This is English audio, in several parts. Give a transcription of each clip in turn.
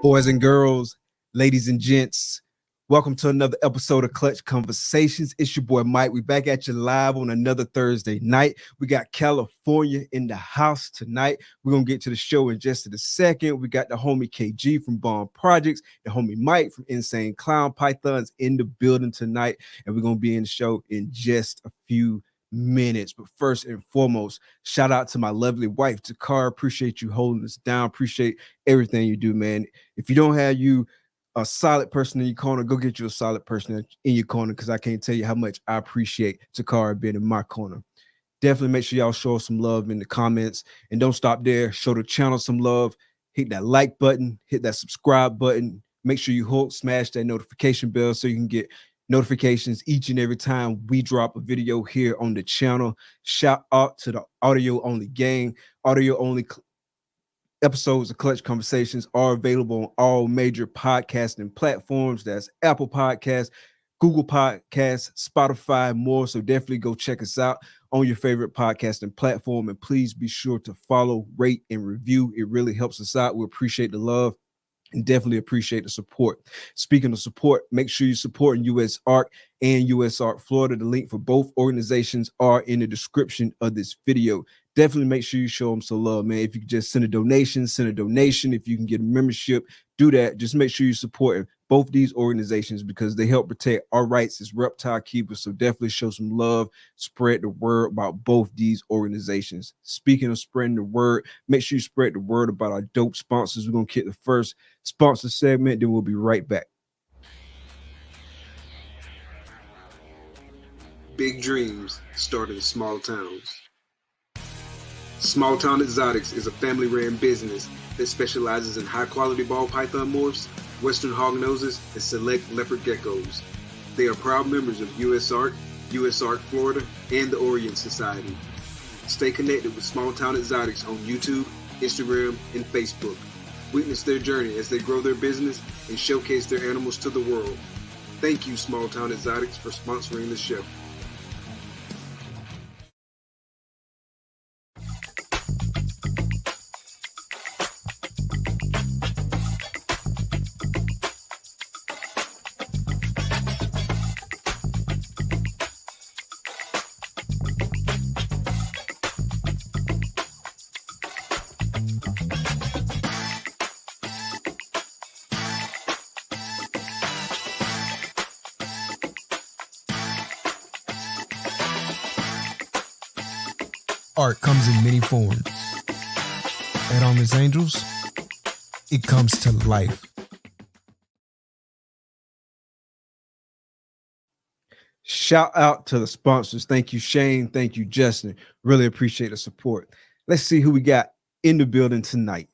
Boys and girls, ladies and gents, welcome to another episode of Clutch Conversations. It's your boy Mike. We back at you live on another Thursday night. We got California in the house tonight. We're going to get to the show in just a second. We got the homie KG from Bond Projects, the homie Mike from Insane Clown Pythons in the building tonight. And we're going to be in the show in just a few minutes. But first and foremost, shout out to my lovely wife, Takara. Appreciate you holding us down. Appreciate everything you do, man. If you don't have you a solid person in your corner, go get you a solid person in your corner, because I can't tell you how much I appreciate Takara being in my corner. Definitely make sure y'all show us some love in the comments, and don't stop there. Show the channel some love. Hit that like button, hit that subscribe button. Make sure you smash that notification bell so you can get notifications each and every time we drop a video here on the channel. Shout out to the audio only gang. Audio only episodes of Clutch Conversations are available on all major podcasting platforms. That's Apple Podcasts, Google Podcasts, Spotify, more. So definitely go check us out on your favorite podcasting platform. And please be sure to follow, rate, and review. It really helps us out. We appreciate the love and definitely appreciate the support. Speaking of support, make sure you support US Art and US Art Florida. The link for both organizations are in the description of this video. Definitely make sure you show them some love, man. If you can just send a donation, send a donation. If you can get a membership, do that. Just make sure you support both these organizations, because they help protect our rights as reptile keepers. So definitely show some love, spread the word about both these organizations. Speaking of spreading the word, make sure you spread the word about our dope sponsors. We're going to kick the first sponsor segment, then we'll be right back. Big dreams start in small towns. Small Town Xotics is a family-ran business that specializes in high-quality ball python morphs, western hognoses, and select leopard geckos. They are proud members of US Art Florida, and the Orient Society. Stay connected with Small Town Xotics on YouTube, Instagram, and Facebook. Witness their journey as they grow their business and showcase their animals to the world. Thank you, Small Town Xotics, for sponsoring the show. Art comes in many forms. At Armless Angels, it comes to life. Shout out to the sponsors. Thank you, Shane. Thank you, Justin. Really appreciate the support. Let's see who we got in the building tonight.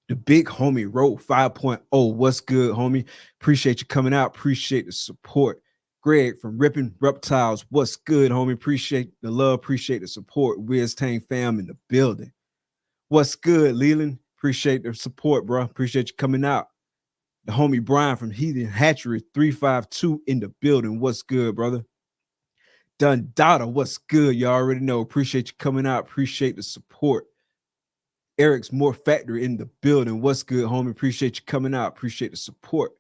The big homie, Road 5.0. What's good, homie? Appreciate you coming out. Appreciate the support. Greg from Ripping Reptiles. What's good, homie? Appreciate the love. Appreciate the support. Wiz Tang fam in the building. What's good, Leland? Appreciate the support, bro. Appreciate you coming out. The homie Brian from Heathen Hatchery 352 in the building. What's good, brother? Dundada, what's good? You already know. Appreciate you coming out. Appreciate the support. Eric's More Factory in the building. What's good, homie? Appreciate you coming out. Appreciate the support.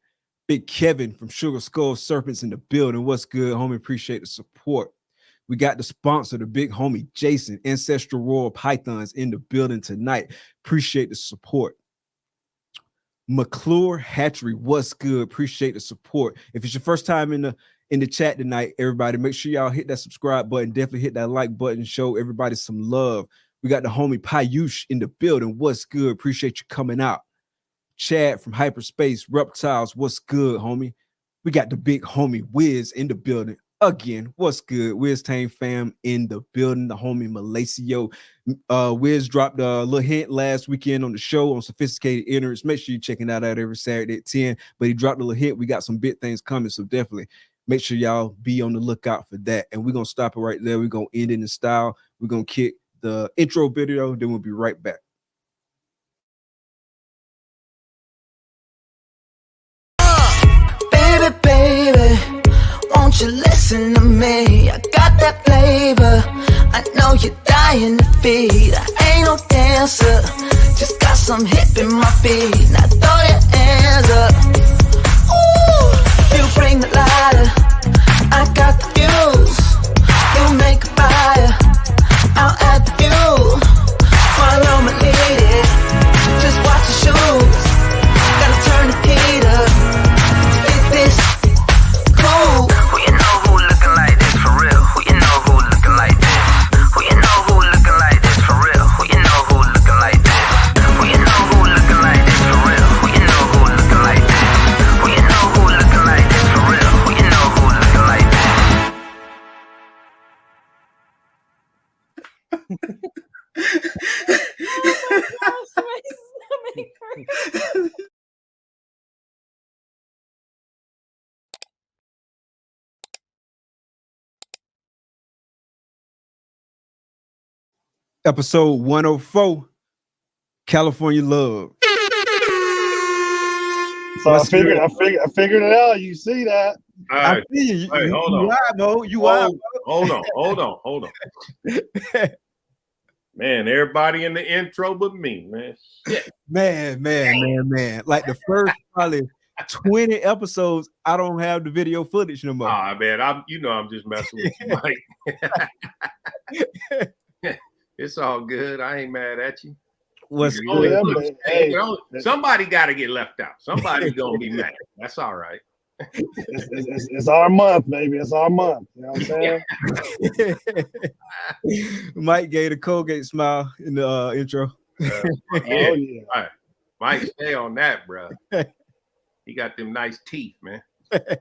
Big Kevin from Sugar Skull Serpents in the building. What's good, homie? Appreciate the support. We got the sponsor, the big homie Jason, Ancestral Royal Pythons in the building tonight. Appreciate the support. McClure Hatchery, what's good? Appreciate the support. If it's your first time in the chat tonight, everybody, make sure y'all hit that subscribe button. Definitely hit that like button. Show everybody some love. We got the homie Payush in the building. What's good? Appreciate you coming out. Chad from Hyperspace Reptiles. What's good, homie? We got the big homie Wiz in the building. again. What's good? Wiz Tang fam in the building, the homie Malacio. Wiz dropped a little hint last weekend on the show on Sophisticated Innards. Make sure you check it out every Saturday at 10. But he dropped a little hint. We got some big things coming, so definitely make sure y'all be on the lookout for that. And we're gonna stop it right there. We're gonna end it in style. We're gonna kick the intro video, then we'll be right back. Baby, won't you listen to me? I got that flavor, I know you're dying to feed. I ain't no dancer, just got some hip in my feet. Now throw your hands up. Ooh, you bring the lighter, I got the fuse. You make a fire, I'll add the fuel. Follow my lady, just watch your shoes. Gotta turn the heat up. This cool. Who you know who looking like this for real? Who you know who looking like this? Who you know who looking like this for real? Who you know who looking like this? Who you know who looking like this for real? Who you know who looking like this? Who you know who looking like this for real? Who you know who looking like this? Episode 104, California Love. So I figured it out. You see that? All right. I see you. Hey, hold on. You are, Mo. You are. Hold on. Man, everybody in the intro but me, man. Shit. Man. Like the first probably 20 episodes, I don't have the video footage no more. Ah, man, I'm just messing with you, Mike. It's all good. I ain't mad at you. What's Yeah, good? hey, somebody got to get left out. Somebody's gonna be mad. That's all right. it's our month, baby. It's our month. You know what I'm saying? Mike gave the Colgate smile in the intro. Yeah. Oh yeah. All right. Mike, stay on that, bro. He got them nice teeth, man.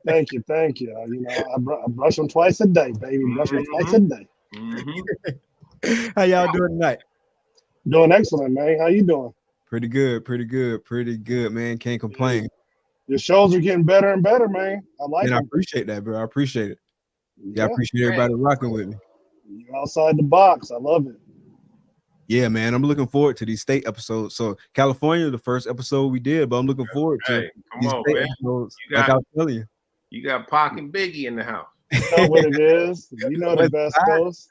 Thank you. You know, I brush them twice a day, baby. Brush them twice a day. Mm-hmm. How y'all doing tonight? Doing excellent, man. How you doing? Pretty good, man. Can't complain. Your shows are getting better and better, man. I like And I them. appreciate that, bro. I appreciate it. Yeah, I appreciate everybody rocking with me. You're outside the box. I love it. Yeah, man. I'm looking forward to these state episodes. So California, the first episode we did, but I'm looking forward to Hey, come these on, state man. episodes. You got- Like I was telling you. You got Pac and Biggie in the house. You know what it is. You know the best coast.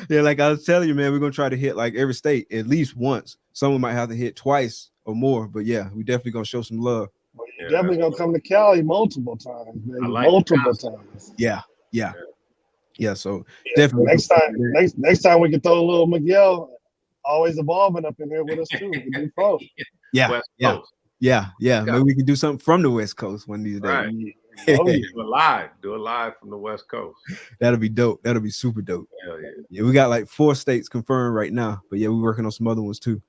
Yeah, like I was telling you, man, we're gonna try to hit like every state at least once. Someone might have to hit twice or more, but yeah, we definitely gonna show some love. Well, you're Yeah, definitely gonna come to Cali multiple times, baby. I like Multiple the times. Yeah. So Yeah, definitely next time we can throw a little Miguel, always evolving up in here with us too. We can do both. Yeah, West yeah, Coast. yeah. Maybe we can do something from the West Coast one of these days. Right. Oh, yeah. Do it live from the West Coast. That'll be dope. That'll be super dope. Hell yeah. Yeah, we got like 4 states confirmed right now, but yeah, we're working on some other ones too.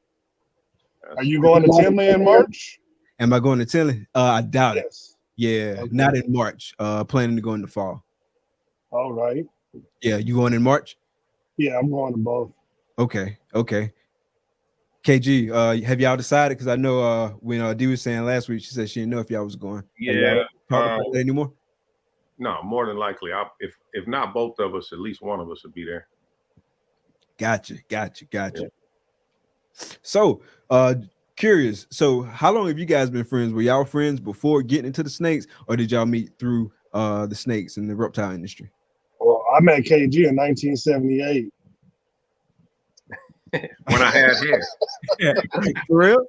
Are you going to Tinley in March? Am I going to Tilly? I doubt it. Yes. Yeah, Okay. not in March. Planning to go in the fall. All right. Yeah, you going in March? Yeah, I'm going to both. Okay. KG, have y'all decided? Because I know when Dee was saying last week, she said she didn't know if y'all was going. Yeah. Talk about that anymore? No, more than likely. If not both of us, at least one of us will be there. Gotcha. So, curious. So, how long have you guys been friends? Were y'all friends before getting into the snakes, or did y'all meet through the snakes and the reptile industry? Well, I met KG in 1978. When I had hair. For real?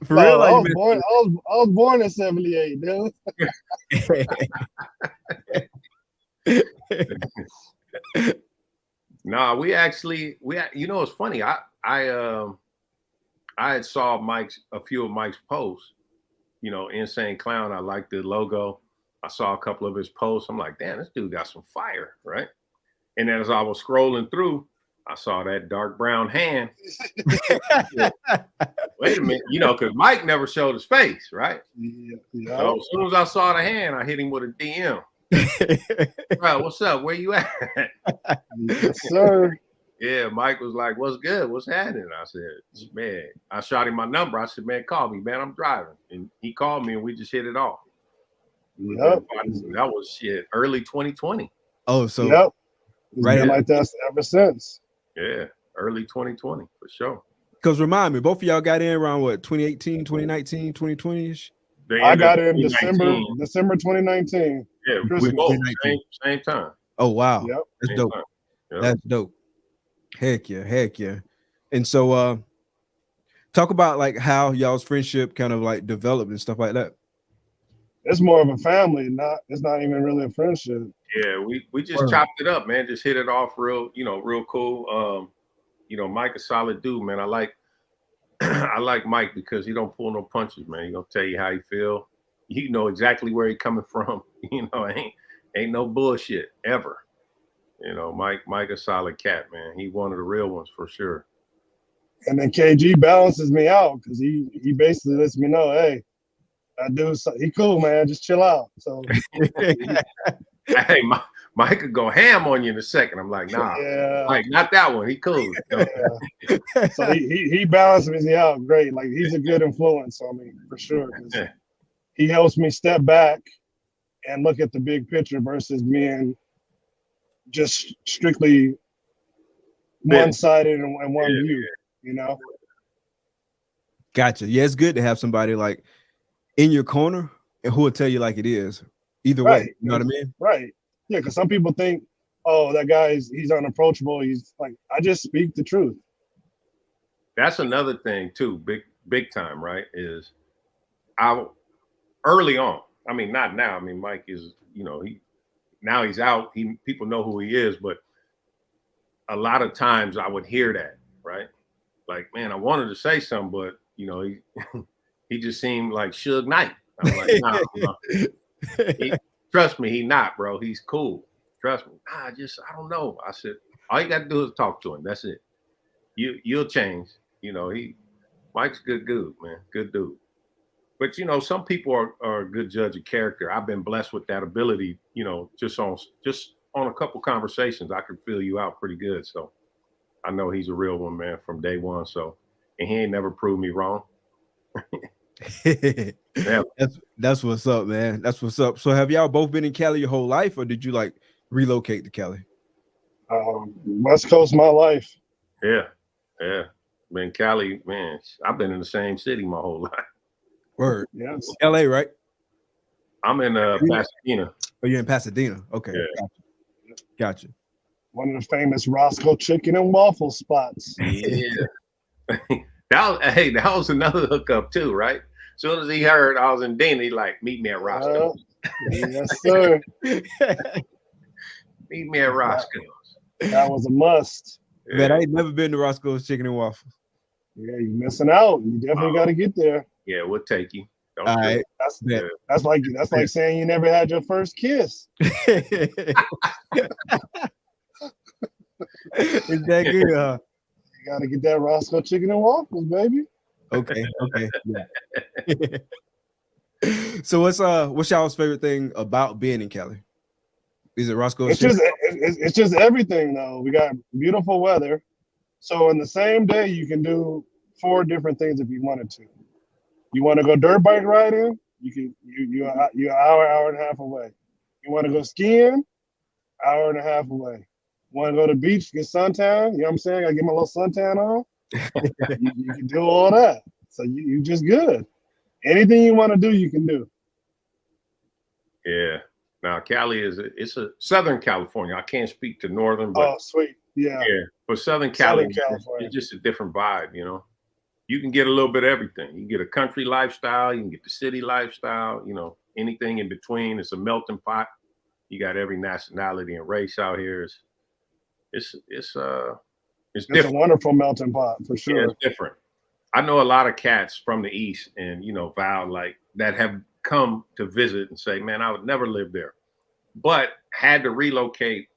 For No, real? I Like was born in 78, dude. Nah, you know, it's funny. I had saw a few of Mike's posts, you know, Insane Clown. I liked the logo. I saw a couple of his posts. I'm like, damn, this dude got some fire, right? And then as I was scrolling through, I saw that dark brown hand. Wait a minute, you know, because Mike never showed his face, right? Yeah. So as soon as I saw the hand, I hit him with a DM. Bro, what's up? Where you at? Yes, sir. Yeah, Mike was like, what's good? What's happening? I said, man, I shot him my number. I said, man, call me, man. I'm driving. And he called me and we just hit it off. Yep. That was shit, early 2020. Oh, so Yep. It's right been like that ever since. Yeah, early 2020 for sure. because remind me, both of y'all got in around what, 2018, 2019, 2020-ish? I got in December 2019. Yeah, we Christmas. both same time. Oh wow. Yep. That's Same dope. time. Yep. That's dope. Heck yeah. And so talk about like how y'all's friendship kind of like developed and stuff like that. It's more of a family, it's not even really a friendship. Yeah, we just chopped it up, man. Just hit it off real cool. Mike a solid dude, man. I like I like Mike because he don't pull no punches, man. He gonna tell you how he feel. You know exactly where he coming from. Ain't no bullshit ever. Mike a solid cat, man. He one of the real ones for sure. And then KG balances me out because he basically lets me know, hey, that dude's he cool, man. Just chill out. So hey, Mike could go ham on you in a second. I'm like, nah, yeah. Mike, not that one. He cool. Yeah. So he balances me out great. Like he's a good influence on me for sure. He helps me step back and look at the big picture versus being just strictly one-sided and one view, Gotcha. Yeah, it's good to have somebody like in your corner and who will tell you like it is. Either way, you know what I mean? Right. Yeah, because some people think, oh, that guy he's unapproachable. He's like, I just speak the truth. That's another thing too, big time, right? Is early on. I mean, not now. I mean, Mike is, now he's out. People know who he is, but a lot of times I would hear that, right? Like, man, I wanted to say something, but he just seemed like Suge Knight. I'm like, nah, trust me, he not, bro. He's cool. Trust me. I don't know. I said, all you got to do is talk to him. That's it. You'll change. Mike's a good dude, man. Good dude. But some people are a good judge of character. I've been blessed with that ability. Just on a couple conversations, I could feel you out pretty good. So I know he's a real one, man, from day one. So, and he ain't never proved me wrong. Yeah. That's what's up, man. That's what's up. So have y'all both been in Cali your whole life, or did you like relocate to Cali? West Coast, my life. Yeah. Been Cali, man. I've been in the same city my whole life. Word. Yes. LA, right? I'm in Pasadena. Oh, you're in Pasadena. Okay. Yeah. Gotcha. One of the famous Roscoe chicken and waffle spots. Yeah. that was another hookup too, right? As soon as he heard I was in Dana, he like, meet me at Roscoe. Yes, sir. Meet me at Roscoe's. That was a must. Yeah. Man, I ain't never been to Roscoe's Chicken and Waffles. Yeah, you're missing out. You definitely got to get there. Yeah, we'll take you. All right. That's like saying you never had your first kiss. Is that good? Huh? You got to get that Roscoe chicken and waffles, baby. Okay. Yeah. So what's y'all's favorite thing about being in Cali? Is it Roscoe's? It's just everything though. We got beautiful weather, so in the same day you can do 4 different things if you wanted to. You want to go dirt bike riding? You're an hour and a half away. You want to go skiing? Hour and a half away. Want to go to the beach, get suntan? You know what I'm saying? I get my little suntan on. you can do all that. So you just good. Anything you want to do, you can do. Yeah. Now Cali it's a Southern California. I can't speak to Northern, but sweet. Yeah. But Southern California, it's just a different vibe, You can get a little bit of everything. You can get a country lifestyle, you can get the city lifestyle, anything in between. It's a melting pot. You got every nationality and race out here. It's different. A wonderful melting pot for sure. Yeah, it's different. I know a lot of cats from the East and Val, like that have come to visit and say, man, I would never live there, but had to relocate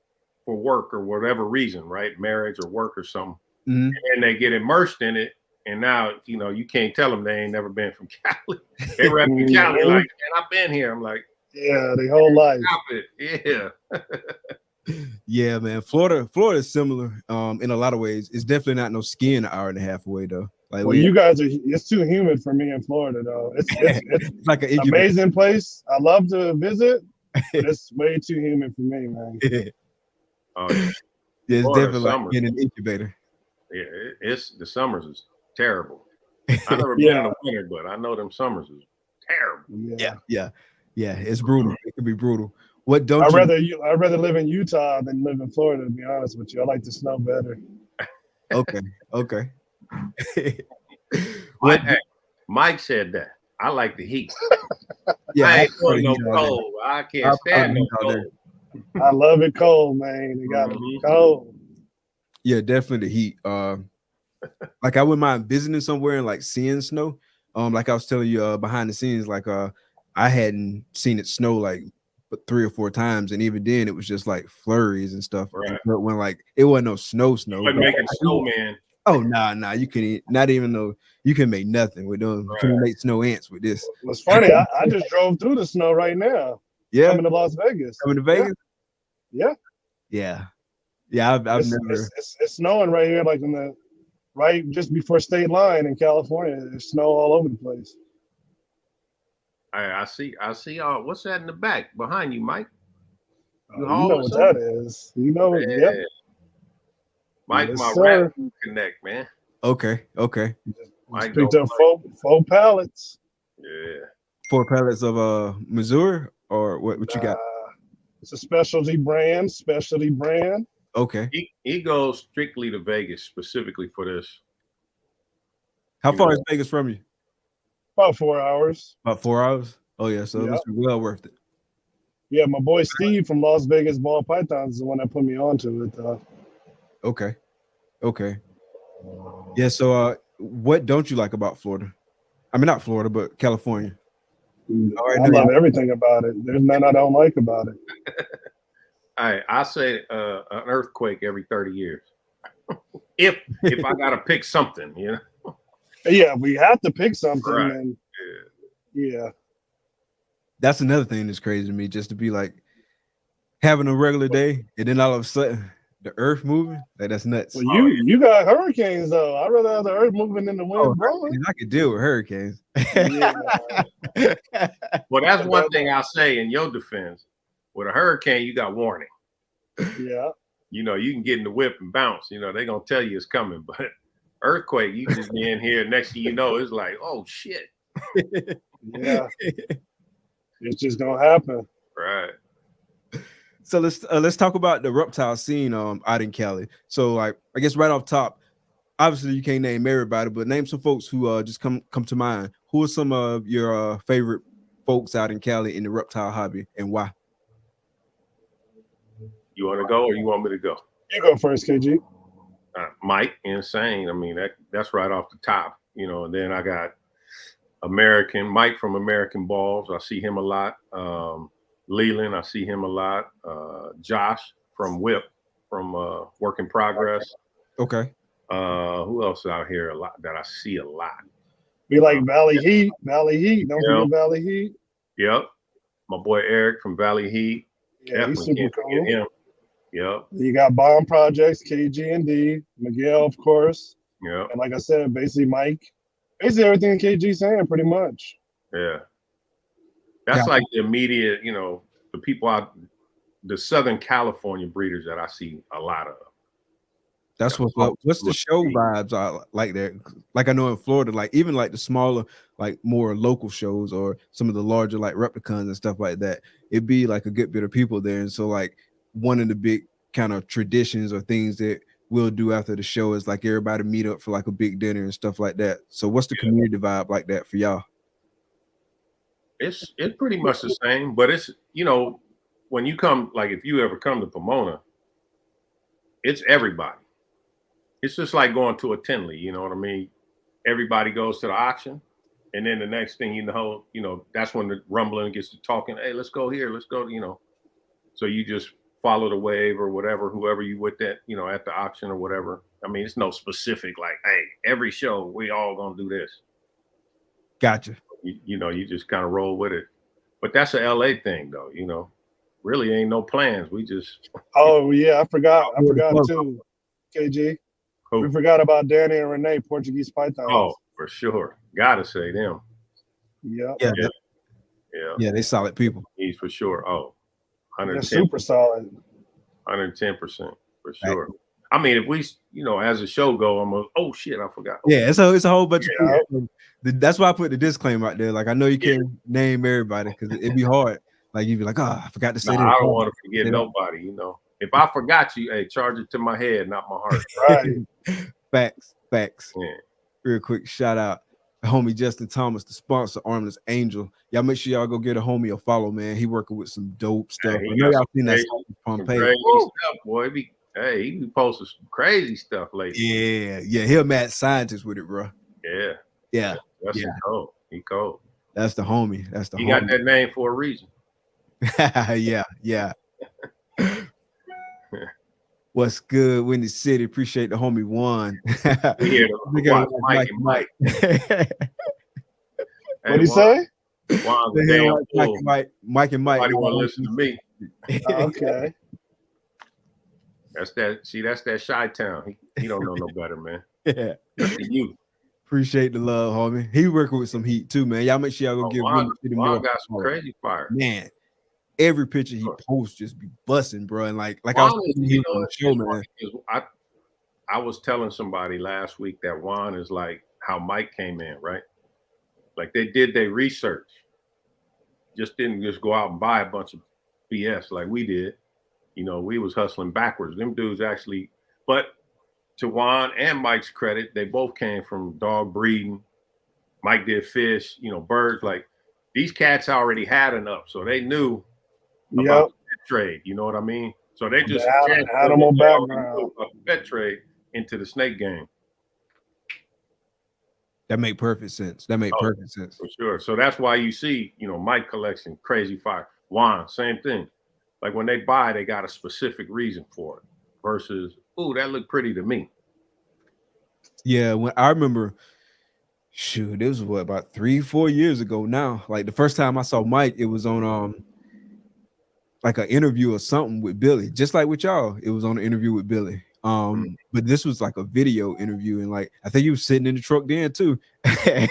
for work or whatever reason, right? Marriage or work or something. Mm-hmm. And they get immersed in it. And now, you can't tell them they ain't never been from Cali. They rep in Cali like, man, I've been here. I'm like, Yeah, their whole life. Stop it. Yeah. Yeah, man. Florida is similar in a lot of ways. It's definitely not no skiing an hour and a half away though. Like Well, you guys are. It's too humid for me in Florida, though. It's it's like an incubator. amazing place. I love to visit, but it's way too humid for me, man. Oh, yeah. Yeah, it's Florida definitely like summers. being an incubator. Yeah, it's the summers is terrible. I never been in the winter, but I know them summers is terrible. Yeah. It's brutal. It can be brutal. What don't I'd you? rather live in Utah than live in Florida. To be honest with you, I like the snow better. Okay. Mike said that. I like the heat. Yeah, I ain't doing no cold. I can't stand no cold. I love it cold, man. It gotta be cold. Yeah, definitely the heat. Like I wouldn't mind visiting somewhere and like seeing snow. Like I was telling you behind the scenes, like I hadn't seen it snow like 3 or 4 times, and even then it was just like flurries and stuff. Right. But when like it wasn't no snow. Like making snowman. Oh nah, you can not even know you can make nothing with them. You can make snow ants with this. What's funny, I just drove through the snow right now. Yeah, coming to Las Vegas. Coming to Vegas? Yeah. I've never. It's snowing right here, like right just before state line in California. There's snow all over the place. I see. What's that in the back behind you, Mike? You know what that is. You know it. Yeah. Yep. Mike, Yes, my sir. rap connect, man. Okay. Just picked up 4 pallets. Yeah. 4 pallets of Missouri, or what you got? It's a specialty brand. Okay. He goes strictly to Vegas specifically for this. How far is Vegas from you? About 4 hours. About 4 hours. Oh yeah, so it must be well worth it. Yeah, my boy Steve from Las Vegas Ball Pythons is the one that put me onto it. Okay. Yeah. So, what don't you like about Florida? I mean, not Florida, but California. I love everything about it. There's nothing I don't like about it. I say an earthquake every 30 years. if I gotta pick something, you know. Yeah, we have to pick something. Right. And yeah. That's another thing that's crazy to me, just to be like having a regular day and then all of a sudden the earth moving. Like that's nuts. Well, you got hurricanes though. I'd rather have the earth moving than the wind blowing. I could deal with hurricanes. Well, that's one thing I'll say in your defense. With a hurricane, you got warning. Yeah. You know, you can get in the whip and bounce. You know, they're gonna tell you it's coming, but earthquake, you just be in here. Next thing you know, it's like, oh shit. Yeah. It's just gonna happen. Right. So let's talk about the reptile scene out in Cali. So like I guess right off top, obviously you can't name everybody, but name some folks who just come to mind. Who are some of your favorite folks out in Cali in the reptile hobby and why? You want to go or you want me to go? You go first, KG. Mike, insane. I mean, that's right off the top, you know. And then I got Mike from American Balls. I see him a lot. Leland, I see him a lot. Josh from Whip, from Work in Progress. Okay. Who else out here a lot that I see a lot? We like Valley Heat. Don't forget Valley Heat. Yep. My boy Eric from Valley Heat. Yeah, he's super cool. Him. Yep. You got Bomb Projects, KG&D, Miguel, of course. Yeah. And like I said, basically Mike. Basically everything KG saying, pretty much. Yeah. That's like the immediate, you know, the people out, the Southern California breeders that I see a lot of. That's what's the show vibes are like that. Like I know in Florida, like even like the smaller, like more local shows or some of the larger like replicons and stuff like that, it'd be like a good bit of people there. And so like one of the big kind of traditions or things that we'll do after the show is like everybody meet up for like a big dinner and stuff like that. So what's the community vibe like that for y'all? It's pretty much the same, but it's, you know, when you come, like if you ever come to Pomona, it's everybody. It's just like going to a Tinley, you know what I mean? Everybody goes to the auction, and then the next thing you know, that's when the rumbling gets to talking. Hey, let's go here, let's go, you know. So you just follow the wave or whatever, whoever you with that, you know, at the auction or whatever. I mean, it's no specific like, hey, every show we all gonna do this. Gotcha. You know, you just kind of roll with it. But that's a LA thing, though. You know, really ain't no plans. We just. Oh yeah, I forgot too. KG, Who? we forgot about Danny and Renee, Portuguese pythons. Oh, for sure. Gotta say them. Yep. Yeah, Yeah, they solid people. He's for sure. Oh, They're 110%, super solid. 110% for sure. I mean, if we, as a show go, I'm like, oh shit, I forgot. Yeah, it's a whole bunch of people. That's why I put the disclaimer out there. Like, I know you can't name everybody because it'd be hard. Like, you'd be like, I forgot to say that. I don't want to forget nobody, If I forgot you, hey, charge it to my head, not my heart. Right. Facts. Yeah. Real quick shout out. Homie Justin Thomas, the sponsor, Armless Angel. Y'all make sure y'all go get a homie a follow, man. He working with some dope stuff. I know y'all seen that Crazy stuff, boy. He be posting some crazy stuff lately. Yeah. He a mad scientist with it, bro. Yeah. That's cold. He cold. That's the homie. He got that name for a reason. yeah. What's good, Windy City? Appreciate the homie Juan. We here to watch Mike. What'd he say? Juan's a damn fool. Mike and Mike. Nobody want to listen to me. Okay. That's that Chi-Town. He don't know no better, man. Yeah. That's the youth. Appreciate the love, homie. He working with some heat too, man. Y'all make sure y'all go give Juan got some crazy fire. Man, every picture he posts just be busting, bro. And like Juan I was on the show, man. I was telling somebody last week that Juan is like how Mike came in, right? Like they did their research. Didn't just go out and buy a bunch of BS like we did. We was hustling backwards. Them dudes actually, but to Juan and Mike's credit, they both came from dog breeding. Mike did fish, birds. Like these cats already had enough, so they knew about the pet trade. You know what I mean? So they just animal background about the pet trade into the snake game. That make perfect sense. Perfect sense for sure. So that's why you see, Mike collection crazy fire. Juan, same thing. Like when they buy, they got a specific reason for it. Versus, ooh, that looked pretty to me. Yeah, when I remember, shoot, it was about 3-4 years ago now. Like the first time I saw Mike, it was on like an interview or something with Billy, just like with y'all. It was on an interview with Billy. But this was like a video interview, and like I think he was sitting in the truck then too. And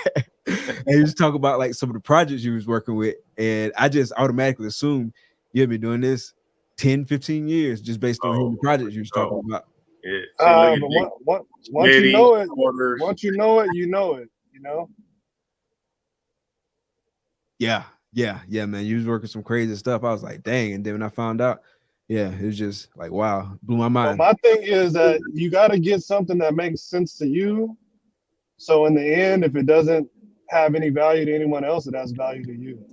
he was talking about like some of the projects he was working with, and I just automatically assumed you've been doing this 10-15 years just based on the projects you was talking about. Yeah. But once you know it, you know it. Yeah, man. You was working some crazy stuff. I was like, dang. And then when I found out, it was just like, wow, blew my mind. Well, my thing is that you got to get something that makes sense to you. So in the end, if it doesn't have any value to anyone else, it has value to you.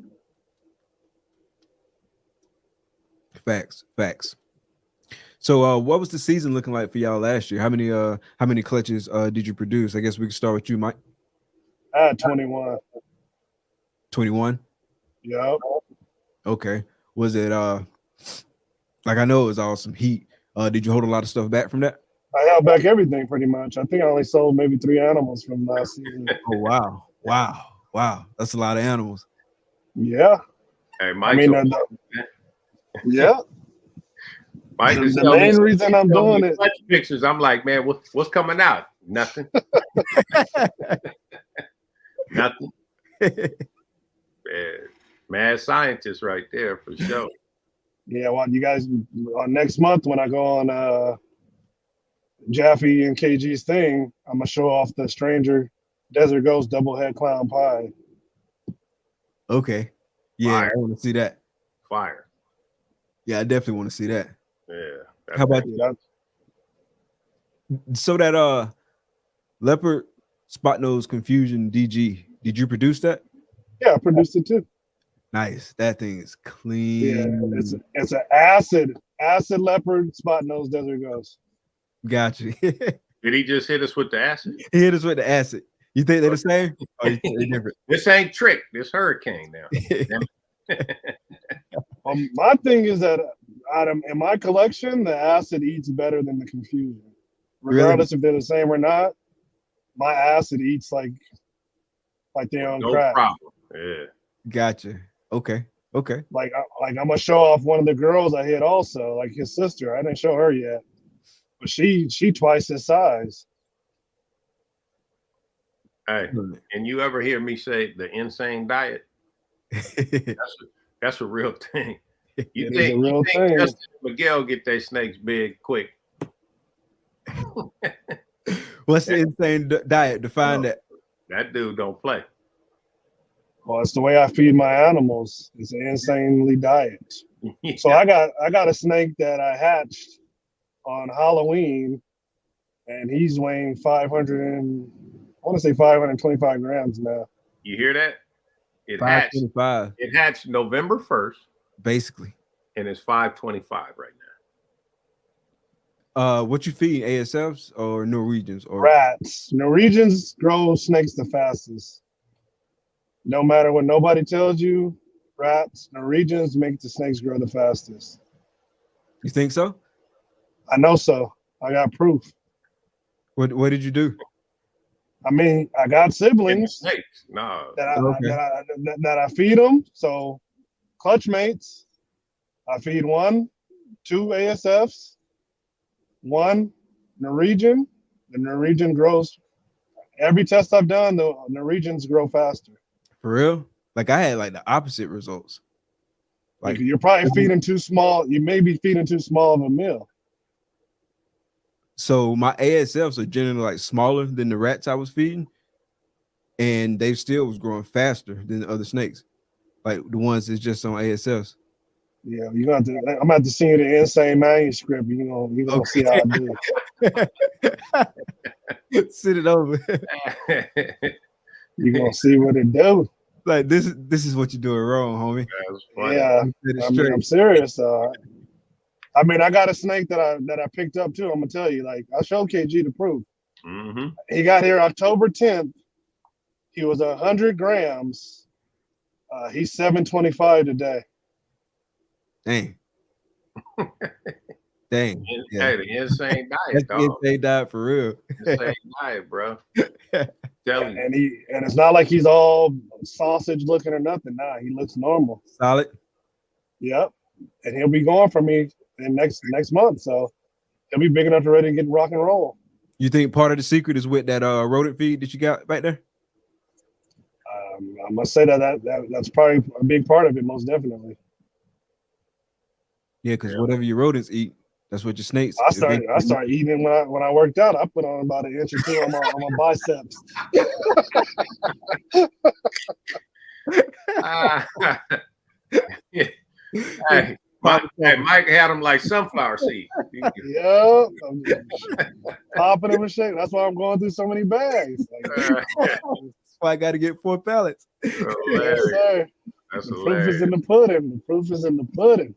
Facts. So what was the season looking like for y'all last year? How many clutches did you produce? I guess we can start with you, Mike. I had 21. 21? Yep. Okay. Was it like I know it was all some heat. Did you hold a lot of stuff back from that? I held back everything pretty much. I think I only sold maybe 3 animals from last season. Oh wow. That's a lot of animals. Yeah. Hey, Mike. Yeah. Mike, the main reason I'm doing it. Pictures. I'm like, man, what's coming out? Nothing. Nothing. Mad scientist right there for sure. Yeah, well, you guys next month when I go on Jaffe and KG's thing, I'm gonna show off the Stranger Desert Ghost double head clown pie. Okay. Yeah, Fire. I want to see that. Fire. Yeah, I definitely want to see that. Yeah. How about you? So that leopard spot nose confusion DG, did you produce that? Yeah, I produced it too. Nice. That thing is clean. Yeah, it's an acid leopard spot nose desert ghost. Got you. Did he just hit us with the acid? He hit us with the acid. You think they're the same? Or you think they're different? This ain't Trick. This Hurricane now. My thing is that in my collection, the acid eats better than the confusion. Regardless if they're the same or not, my acid eats like their own crap. No problem. Yeah. Gotcha. Okay. Okay. Like I'm gonna show off one of the girls I hit also, like his sister. I didn't show her yet, but she twice his size. Hey, and you ever hear me say the insane diet? That's a real thing. You think Justin and Miguel get their snakes big quick? What's the insane diet? Define that. That dude don't play. Well, it's the way I feed my animals. It's an insanely diet. Yeah. So I got a snake that I hatched on Halloween, and he's weighing 525 grams now. You hear that? It 525. It hatched November 1st, basically, and it's 525 right now. What you feed, ASFs or Norwegians or rats? Norwegians grow snakes the fastest. No matter what nobody tells you, rats, Norwegians make the snakes grow the fastest. You think so? I know so. I got proof. What did you do? I mean, I got siblings snakes. No. that I feed them. So clutch mates, I feed 2 ASFs, 1 Norwegian. The Norwegian grows. Every test I've done, the Norwegians grow faster. For real? Like I had like the opposite results. Like you're probably feeding too small. You may be feeding too small of a meal. So my ASFs are generally like smaller than the rats I was feeding, and they still was growing faster than the other snakes, like the ones that's just on ASFs. Yeah, I'm gonna have to send you the insane manuscript. You gonna see how I do. Send it over. You're gonna see what it do. Like this is what you're doing wrong, homie. Yeah, I'm serious. I mean, I got a snake that I picked up too. I'm gonna tell you, like I showed KG the proof. Mm-hmm. He got here October 10th. He was 100 grams. He's 725 today. Dang. Dang. Hey, the insane diet, dog. Insane diet for real. Insane diet, bro. And it's not like he's all sausage looking or nothing. Nah, he looks normal. Solid. Yep. And he'll be going for me in next month. So he'll be big enough to ready to get rock and roll. You think part of the secret is with that rodent feed that you got back there? I must say that's probably a big part of it, most definitely. Yeah, because whatever your rodents eat, that's what your snakes. I started eating when I worked out. I put on about an inch or 2 on my biceps. Hey, Mike had them like sunflower seeds. Yeah, popping them and shaking. That's why I'm going through so many bags. That's why I got to get 4 pallets. Yes, sir. That's the proof is in the pudding. The proof is in the pudding.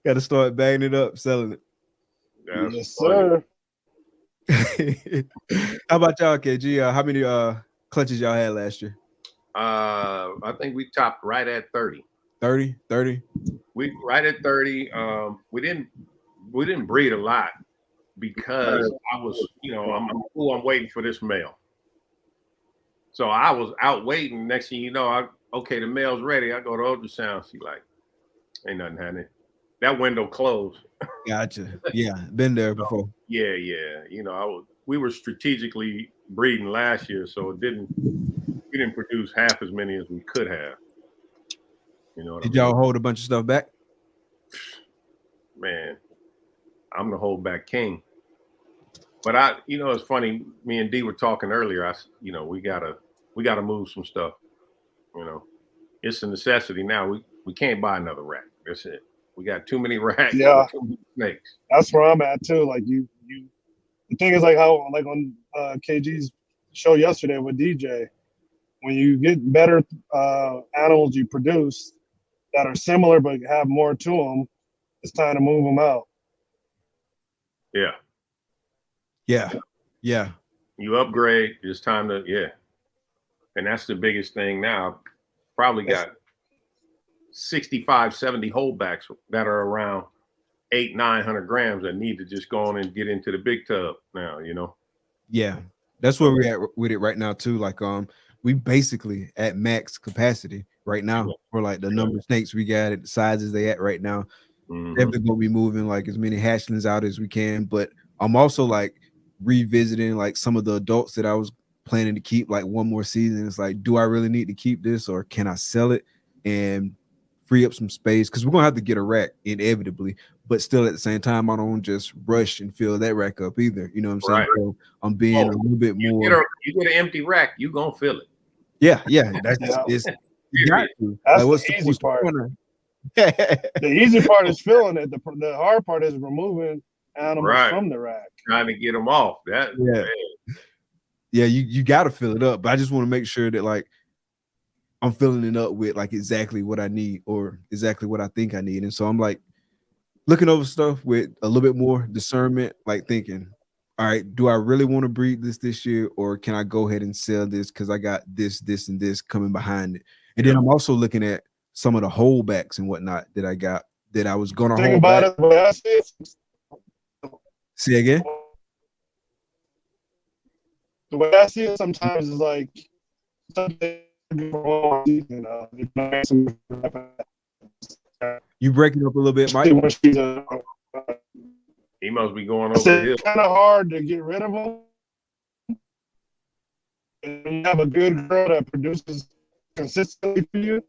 Got to start bagging it up, selling it. Yes, sir. How about y'all, KG? How many clutches y'all had last year? I think we topped right at 30. 30? We right at 30. We didn't breed a lot because I was, I'm waiting for this male. So I was out waiting. Next thing you know, the male's ready. I go to ultrasound. She like, ain't nothing happening. That window closed. Gotcha. Yeah, been there before. Yeah. We were strategically breeding last year, so we didn't produce half as many as we could have. You know what Did y'all hold a bunch of stuff back? Man, I'm the hold back king. But it's funny. Me and D were talking earlier. We gotta move some stuff. It's a necessity now. We can't buy another rat. That's it. We got too many rats. Yeah, too many snakes. That's where I'm at too. Like you. The thing is, like how on KG's show yesterday with DJ, when you get better animals you produce that are similar but have more to them, it's time to move them out. Yeah. You upgrade. It's time to and that's the biggest thing now. Probably got 65, 70 holdbacks that are around 800-900 grams that need to just go on and get into the big tub now. Yeah, that's where we're at with it right now too. Like we basically at max capacity right now, or like the number of snakes we got at the sizes they at right now. Definitely gonna be moving like as many hatchlings out as we can. But I'm also like revisiting like some of the adults that I was planning to keep like one more season. It's like, do I really need to keep this or can I sell it and free up some space? Because we're gonna have to get a rack inevitably, but still at the same time, I don't just rush and fill that rack up either. You know what I'm saying? So I'm being a little bit more. You get an empty rack, you gonna fill it. Yeah. That's it's. You got to. That's like, the easy part. The easy part is filling it. The hard part is removing animals from the rack. Trying to get them off. You got to fill it up. But I just want to make sure that like I'm filling it up with like exactly what I need or exactly what I think I need. And so I'm like looking over stuff with a little bit more discernment, like thinking, all right, do I really want to breed this year, or can I go ahead and sell this because I got this, and this coming behind it? And then I'm also looking at some of the holdbacks and whatnot that I got that I was going to hold back. See again? The way I see it sometimes is like something, you breaking up a little bit, Mike? He must be going over the hill. It's kind of hard to get rid of them. And you have a good girl that produces consistently for you,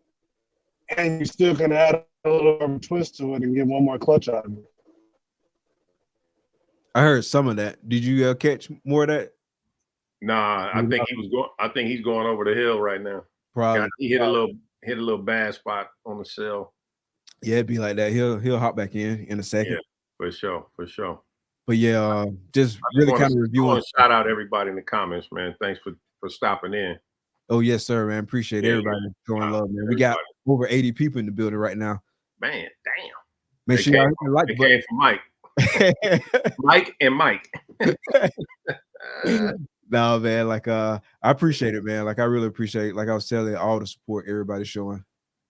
and you still can add a little of a twist to it and get one more clutch out of it. I heard some of that. Did you catch more of that? Nah, I think he's going over the hill right now. Probably. He hit a little bad spot on the cell. Yeah, it'd be like that. He'll hop back in a second. Yeah, for sure. But yeah, just really kind of reviewing. Shout out everybody in the comments, man. Thanks for stopping in. Oh yes, sir, man. Appreciate everybody showing love, man. We got over 80 people in the building right now. Man, damn. Make sure y'all like the button. For Mike. Mike and Mike. No, man, like I appreciate it, man. Like I really appreciate, like I was telling all the support everybody's showing.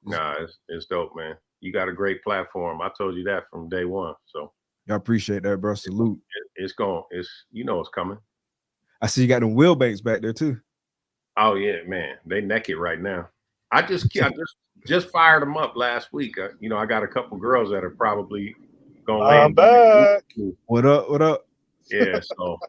Nah, it's dope, man. You got a great platform. I told you that from day one. So I appreciate that, bro. Salute. It's going. It's it's coming. I see you got them wheel banks back there too. Oh yeah, man. They naked right now. I just fired them up last week. I got a couple girls that are probably gonna I'm back. What up? Yeah, so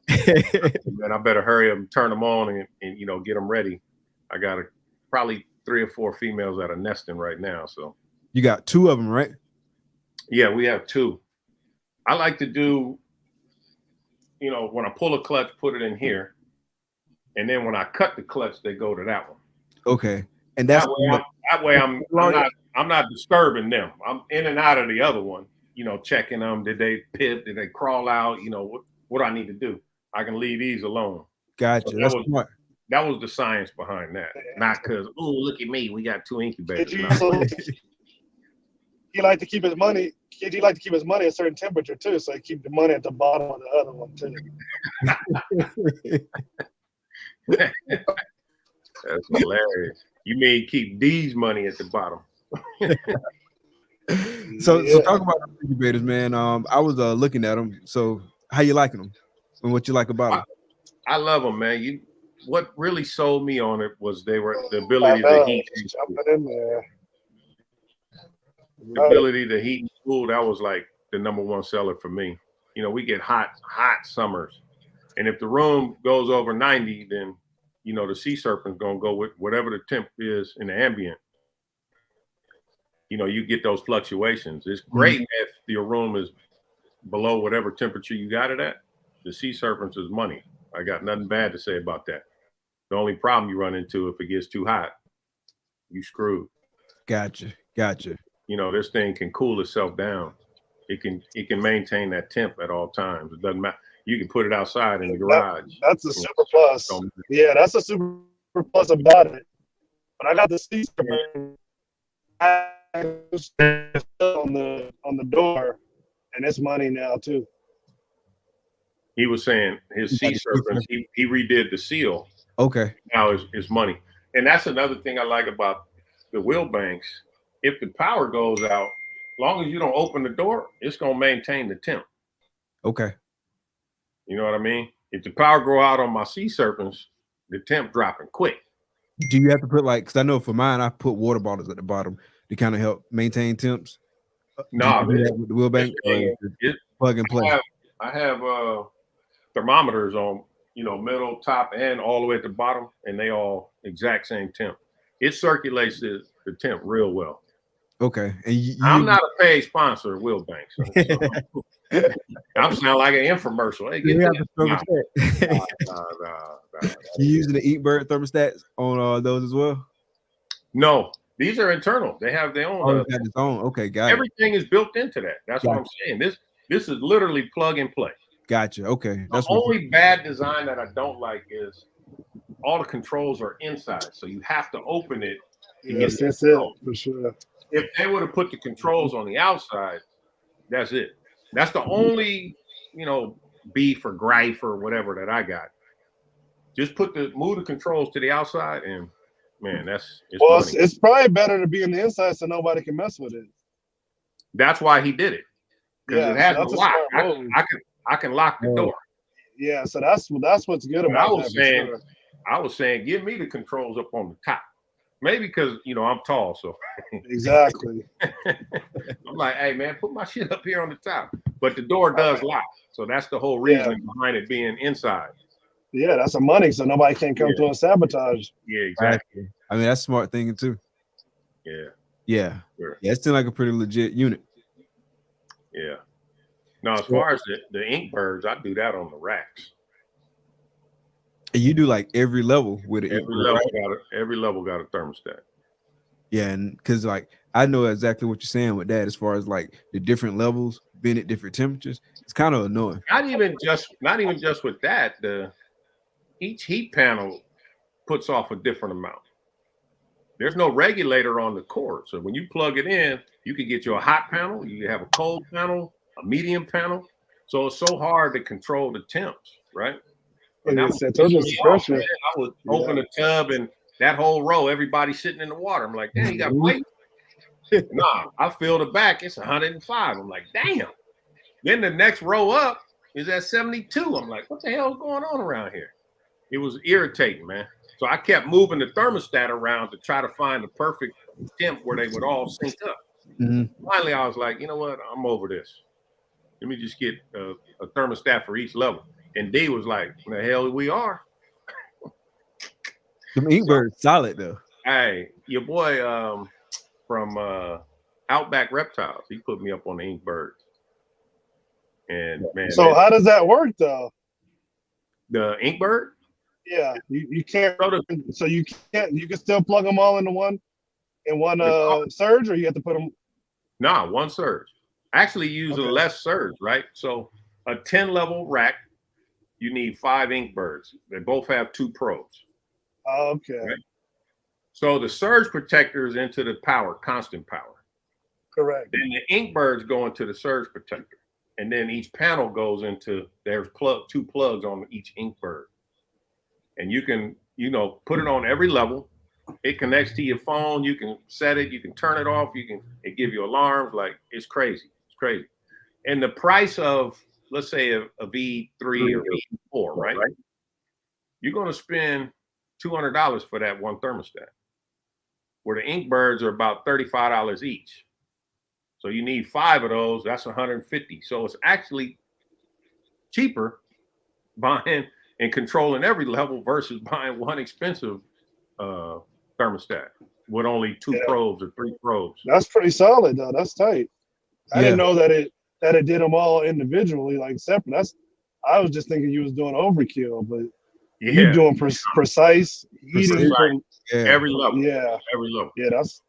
man, I better hurry up and turn them on and get them ready. I got probably 3 or 4 females that are nesting right now. So you got 2 of them, right? Yeah, we have 2. I like to do, when I pull a clutch, put it in here, and then when I cut the clutch, they go to that one. Okay, and that's that way I'm not disturbing them. I'm in and out of the other one. Checking them. Did they pip? Did they crawl out? What do I need to do? I can leave these alone. Gotcha. So that was the science behind that. Not because, look at me, we got 2 incubators. He like to keep his money. He like to keep his money at a certain temperature too, so he keep the money at the bottom of the other one too. That's hilarious. You mean keep D's money at the bottom? So talk about the incubators, man. I was looking at them. So how you liking them, and what you like about them? I love them, man. What really sold me on it was the ability to heat. The ability to heat and cool. That was like the #1 seller for me. We get hot summers, and if the room goes over 90, then the sea serpent's gonna go with whatever the temp is in the ambient. You get those fluctuations. It's great if your room is below whatever temperature you got it at. The sea serpents is money. I got nothing bad to say about that. The only problem you run into if it gets too hot, you screwed. Gotcha. This thing can cool itself down. It can maintain that temp at all times. It doesn't matter. You can put it outside in the garage. That's a super plus. Yeah, that's a super plus about it. When I got the sea serpent, on the door, and it's money now too. He was saying his sea serpents, he redid the seal. Okay. Now it's money. And that's another thing I like about the wheel banks. If the power goes out, as long as you don't open the door, it's gonna maintain the temp. Okay. You know what I mean? If the power go out on my sea serpents, the temp dropping quick. Do you have to put like? Because I know for mine, I put water bottles at the bottom to kind of help maintain temps. No, do you do that with the wheel bank, or is it plug and play. I have thermometers on, middle, top, and all the way at the bottom, and they all exact same temp. It circulates the temp real well. Okay, and I'm not a paid sponsor of Wheel Bank, so I'm sound like an infomercial. Hey, get the thermostat. You using the Inkbird thermostats on those as well? No, these are internal. They have their own. Oh, got its own. Okay, got everything is built into that. That's what I'm saying. This is literally plug and play. Gotcha. Okay, that's the only bad design that I don't like is all the controls are inside, so you have to open it. Yes, that's it for sure. If they would have put the controls on the outside, that's it. That's the only, beef or gripe or whatever that I got. Just move the controls to the outside, and man, it's probably better to be in the inside so nobody can mess with it. That's why he did it. Because it has a lock. I can lock the door. Yeah, so that's what's good about that. I was saying, give me the controls up on the top. Maybe because I'm tall, so exactly. I'm like, hey man, put my shit up here on the top. But the door does lock, so that's the whole reason behind it being inside. Yeah, that's a money, so nobody can come through and sabotage. Yeah, exactly. I mean, that's smart thinking too. Yeah. Sure. Yeah, it's still like a pretty legit unit. Yeah. Now, as far as the Inkbirds, I do that on the racks. And you do like every level with it. Every level got a thermostat. Yeah, and because like I know exactly what you're saying with that, as far as like the different levels being at different temperatures. It's kind of annoying. Not even just with that. Each heat panel puts off a different amount. There's no regulator on the cord, so when you plug it in, you can get you a hot panel, you can have a cold panel, a medium panel. So it's so hard to control the temps, right? And I would open a tub and that whole row, everybody sitting in the water. I'm like, damn, you got weight? Nah, I feel the back. It's 105. I'm like, damn. Then the next row up is at 72. I'm like, what the hell is going on around here? It was irritating, man. So I kept moving the thermostat around to try to find the perfect temp where they would all sync up. Finally, I was like, you know what? I'm over this. Let me just get a thermostat for each level. And D was like, the hell we are. The Inkbird's solid though. Hey, your boy from Outback Reptiles, he put me up on the Inkbirds. And man, so how does that work though? The Inkbird? Yeah, you can't. So you can't. You can still plug them all into one surge, or you have to put them. Nah, one surge. Actually, using less surge, right? So a 10-level rack, you need 5 Inkbirds. They both have 2 probes. Okay. Right? So the surge protector is into the power, constant power. Correct. Then the Inkbirds go into the surge protector, and then each panel goes into. There's 2 plugs on each Inkbird, and you can put it on every level. It connects to your phone. You can set it. You can turn it off. It give you alarms. Like it's crazy. It's crazy. And the price of, let's say a V3 or V4, right? You're going to spend $200 for that one thermostat, where the Inkbirds are about $35 each. So you need 5 of those. That's $150. So it's actually cheaper buying and controlling every level versus buying one expensive thermostat with only 2 probes or 3 probes. That's pretty solid though. That's tight. I didn't know that it did them all individually, like separate. I was just thinking you was doing overkill, but you're doing precise heating from every level. Yeah, every level. Yeah, that's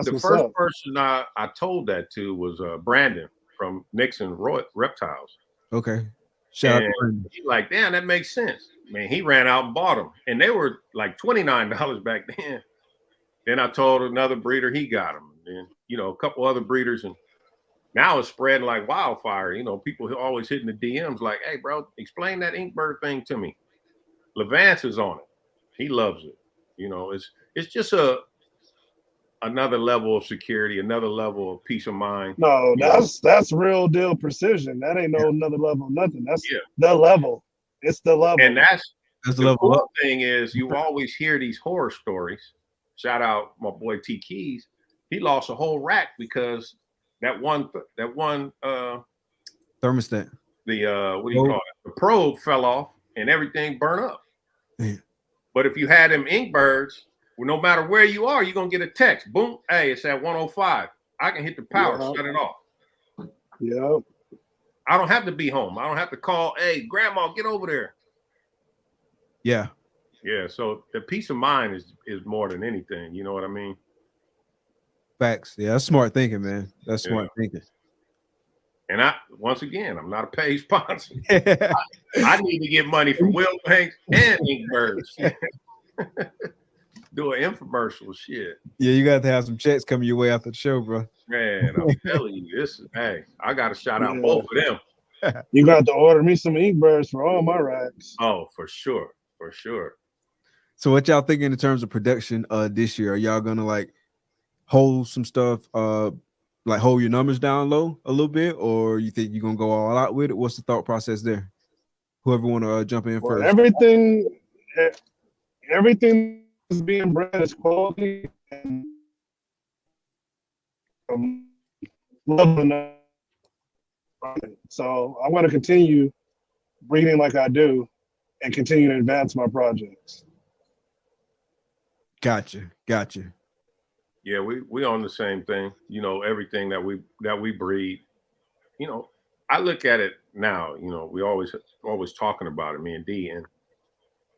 the first person I told that to was Brandon from Nixon Reptiles. Okay. Shout out to Brandon. He's like, damn, that makes sense. Man, he ran out and bought them, and they were like $29 back then. Then I told another breeder he got them, and a couple other breeders, and now it's spreading like wildfire. People always hitting the DMs like, "Hey, bro, explain that Inkbird thing to me." Levance is on it; he loves it. It's just another level of security, another level of peace of mind. No, that's real deal precision. That ain't no another level of nothing. That's the level. It's the level. And That's the level cool up. thing is you always hear these horror stories. Shout out my boy T Keys. He lost a whole rack because that one Thermostat. the what do you call it? The probe fell off and everything burned up. But if you had them ink birds, well, no matter where you are, you're gonna get a text. Boom, hey, it's at 105. I can hit the power, shut it off. Yeah. I don't have to be home. I don't have to call, hey, grandma, get over there. Yeah. Yeah, so the peace of mind is more than anything. You know what I mean? Facts. Yeah, that's smart thinking, man. That's smart thinking. And once again, I'm not a paid sponsor. I need to get money from Will Banks and Inkbirds. Do an infomercial shit. Yeah, you got to have some checks coming your way after the show, bro. Man, I'm telling you, hey, I got to shout out both of them. You got to order me some Inkbirds for all my racks. Oh, for sure. For sure. So what y'all thinking in terms of production this year? Are y'all gonna like hold some stuff, like hold your numbers down low a little bit, or you think you're gonna go all out with it? What's the thought process there? Whoever want to jump in first. Everything is being bred is quality and so I want to continue breeding like I do and continue to advance my projects. Gotcha. Yeah, we on the same thing. You know, everything that we breed. You know, I look at it now. You know, we always talking about it, me and D, and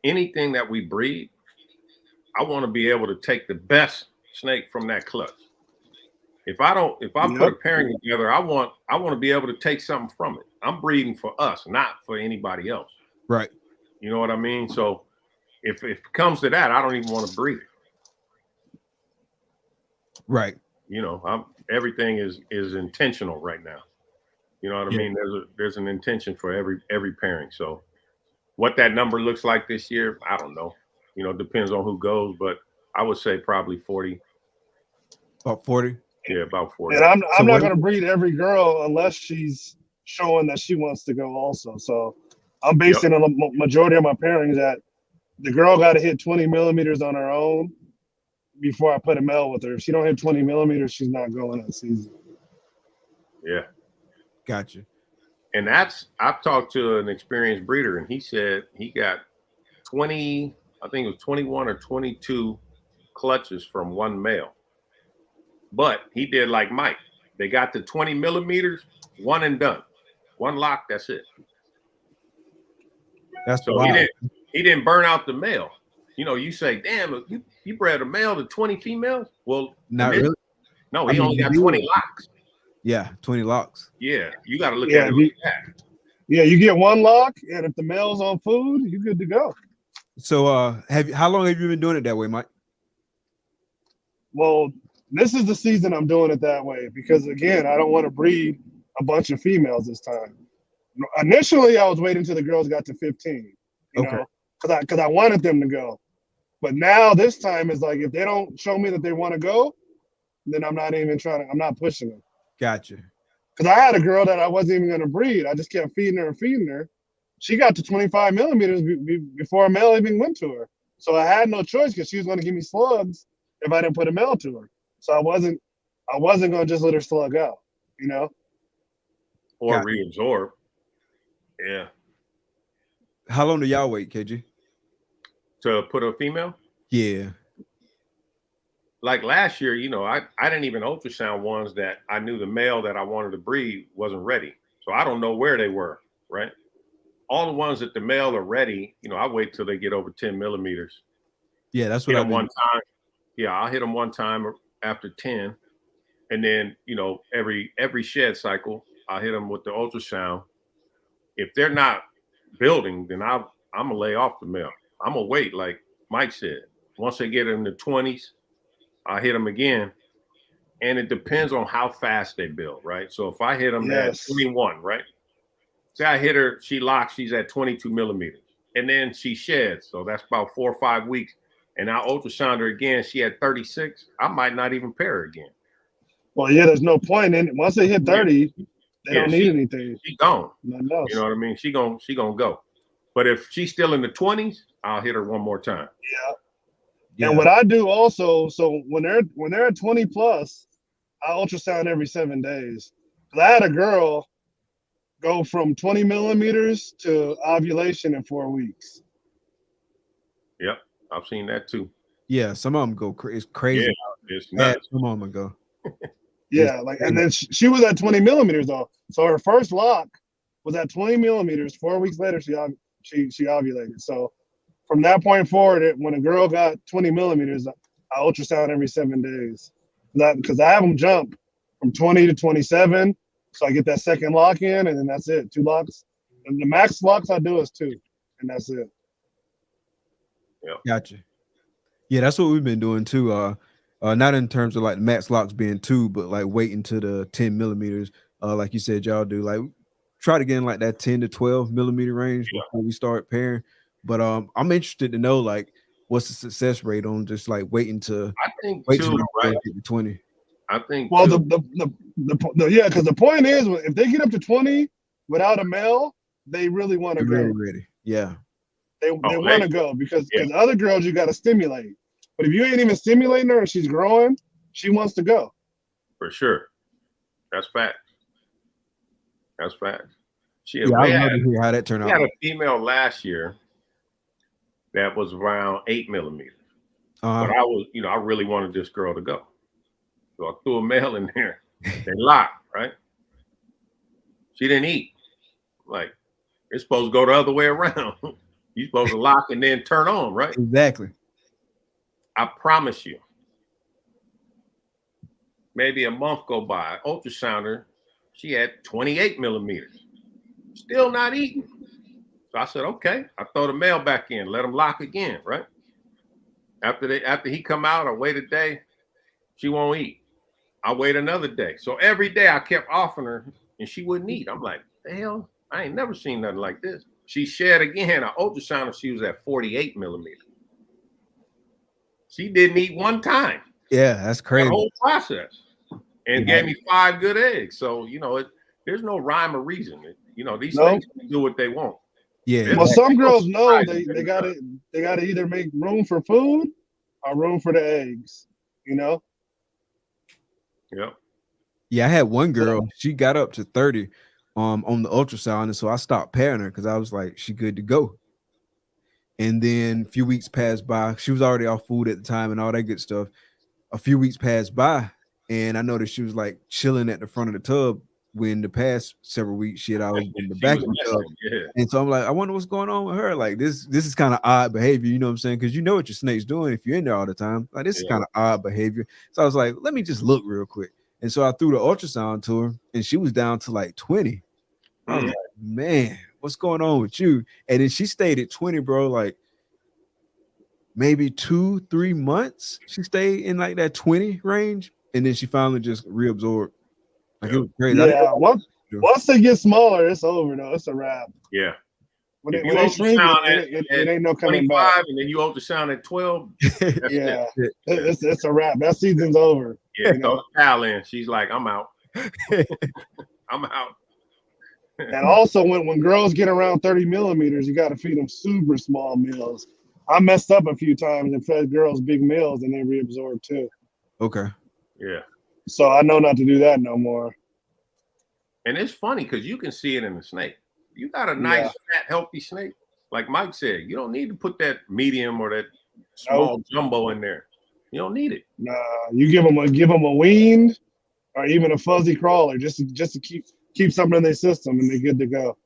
anything that we breed, I want to be able to take the best snake from that clutch. If I put a pairing together, I want to be able to take something from it. I'm breeding for us, not for anybody else. Right. You know what I mean? So if it comes to that, I don't even want to breed it. Right. You know, everything is intentional right now. You know what I mean? There's an intention for every pairing. So what that number looks like this year, I don't know. You know, it depends on who goes, but I would say probably 40. About 40. Yeah, about 40. And I'm not going to breed every girl unless she's showing that she wants to go also. So I'm basing on the majority of my pairings that the girl got to hit 20 millimeters on her own before I put a male with her. If she don't hit 20 millimeters, she's not going that season. Yeah. Gotcha. And I've talked to an experienced breeder, and he said he got 20, I think it was 21 or 22 clutches from one male. But he did like Mike. They got to 20 millimeters, one and done. One lock, that's it. That's so he didn't burn out the male. You know, you say, damn, you bred a male to 20 females? Well, not really. No, he only got 20 locks. Yeah, 20 locks. Yeah, you got to look at it like that. Yeah, you get one lock, and if the male's on food, you're good to go. So how long have you been doing it that way, Mike? Well, this is the season I'm doing it that way because, again, I don't want to breed a bunch of females this time. Initially, I was waiting until the girls got to 15, you know, because I wanted them to go. But now this time is like if they don't show me that they want to go, then I'm not even I'm not pushing them. Gotcha. Because I had a girl that I wasn't even going to breed. I just kept feeding her. She got to 25 millimeters before a male even went to her. So I had no choice because she was going to give me slugs if I didn't put a male to her. So I wasn't going to just let her slug out, you know? Or reabsorb. Yeah. How long do y'all wait, KG? To put a female? Yeah. Like last year, you know, I didn't even ultrasound ones that I knew the male that I wanted to breed wasn't ready. So I don't know where they were, right? All the ones that the male are ready, you know, I wait till they get over 10 millimeters. Yeah, that's what I hit them one time. Yeah, I'll hit them one time after 10. And then, you know, every shed cycle, I'll hit them with the ultrasound. If they're not building, then I'm going to lay off the male. I'm going to wait, like Mike said. Once they get in the 20s, I hit them again, and it depends on how fast they build, right? So if I hit them at 21, right? Say I hit her, she locks, she's at 22 millimeters, and then she sheds. So that's about 4 or 5 weeks, and I ultrasound her again. She had 36. I might not even pair her again. Well, yeah, there's no point in it. Once they hit 30, they don't need anything. She gone. Nothing else. You know what I mean? She gonna go. But if she's still in the 20s, I'll hit her one more time. Yeah. And what I do also, so when they're at 20 plus, I ultrasound every 7 days. I had a girl go from 20 millimeters to ovulation in 4 weeks. Yep, I've seen that too. Yeah, some of them go it's crazy. Yeah, it's nuts. Some of them go. Yeah, like, and then she was at 20 millimeters though. So her first lock was at 20 millimeters. 4 weeks later, she ovulated. So from that point forward, when a girl got 20 millimeters, I ultrasound every 7 days. Because I have them jump from 20 to 27. So I get that second lock in, and then that's it. 2 locks. And the max locks I do is 2, and that's it. Yeah. Gotcha. Yeah, that's what we've been doing too. Not in terms of like max locks being 2, but like waiting to the 10 millimeters. Like you said, y'all do like try to get in like that 10 to 12 millimeter range before we start pairing. But I'm interested to know like what's the success rate on just like waiting to wait to right? 20. I think well because the point is if they get up to 20 without a male, they really want to go. Really ready. Yeah. They want to go because other girls you got to stimulate. But if you ain't even stimulating her and she's growing, she wants to go. For sure. That's fact. That's fact. I'd love to hear how that turned out. We had a female last year that was around 8 millimeters. But I really wanted this girl to go. So I threw a male in there. They locked, right? She didn't eat. Like, it's supposed to go the other way around. You're supposed to lock and then turn on, right? Exactly. I promise you. Maybe a month go by, ultrasound her. She had 28 millimeters. Still not eating. So I said, okay. I throw the male back in, let him lock again, right? After he come out, I wait a day. She won't eat. I wait another day. So every day I kept offering her, and she wouldn't eat. I'm like, the hell? I ain't never seen nothing like this. She shed again. I ultrasounded her. She was at 48 millimeters. She didn't eat one time. Yeah, that's crazy. The whole process. And gave me 5 good eggs. So, there's no rhyme or reason. These things can do what they want. Yeah. Well, some girls know they gotta either make room for food or room for the eggs. Yep. Yeah, I had one girl. She got up to 30 on the ultrasound, and so I stopped pairing her because I was like, she good to go. And then a few weeks passed by. She was already off food at the time and all that good stuff. A few weeks passed by, and I noticed she was like chilling at the front of the tub when the past several weeks she had always been in the back of the tub. Yeah. And so I'm like, I wonder what's going on with her. Like this is kind of odd behavior, you know what I'm saying? Because you know what your snake's doing if you're in there all the time. Like this is kind of odd behavior. So I was like, let me just look real quick. And so I threw the ultrasound to her, and she was down to like 20. I was like, man, what's going on with you? And then she stayed at 20, bro, like maybe 2-3 months. She stayed in like that 20 range, and then she finally just reabsorbed. Like it was crazy. Yeah, once they get smaller, it's over though. It's a wrap. Yeah. When they shrink, it ain't no coming back. And then you ultrasound at 12. Yeah, it's a wrap. That season's over. Yeah, throw the towel in. She's like, I'm out. I'm out. And also, when girls get around 30 millimeters, you got to feed them super small meals. I messed up a few times and fed girls big meals, and they reabsorbed too. Okay. Yeah. So I know not to do that no more. And it's funny because you can see it in the snake. You got a nice, fat, healthy snake. Like Mike said, you don't need to put that medium or that small jumbo in there. You don't need it. Nah, you give them a weaned or even a fuzzy crawler just to keep something in their system, and they're good to go.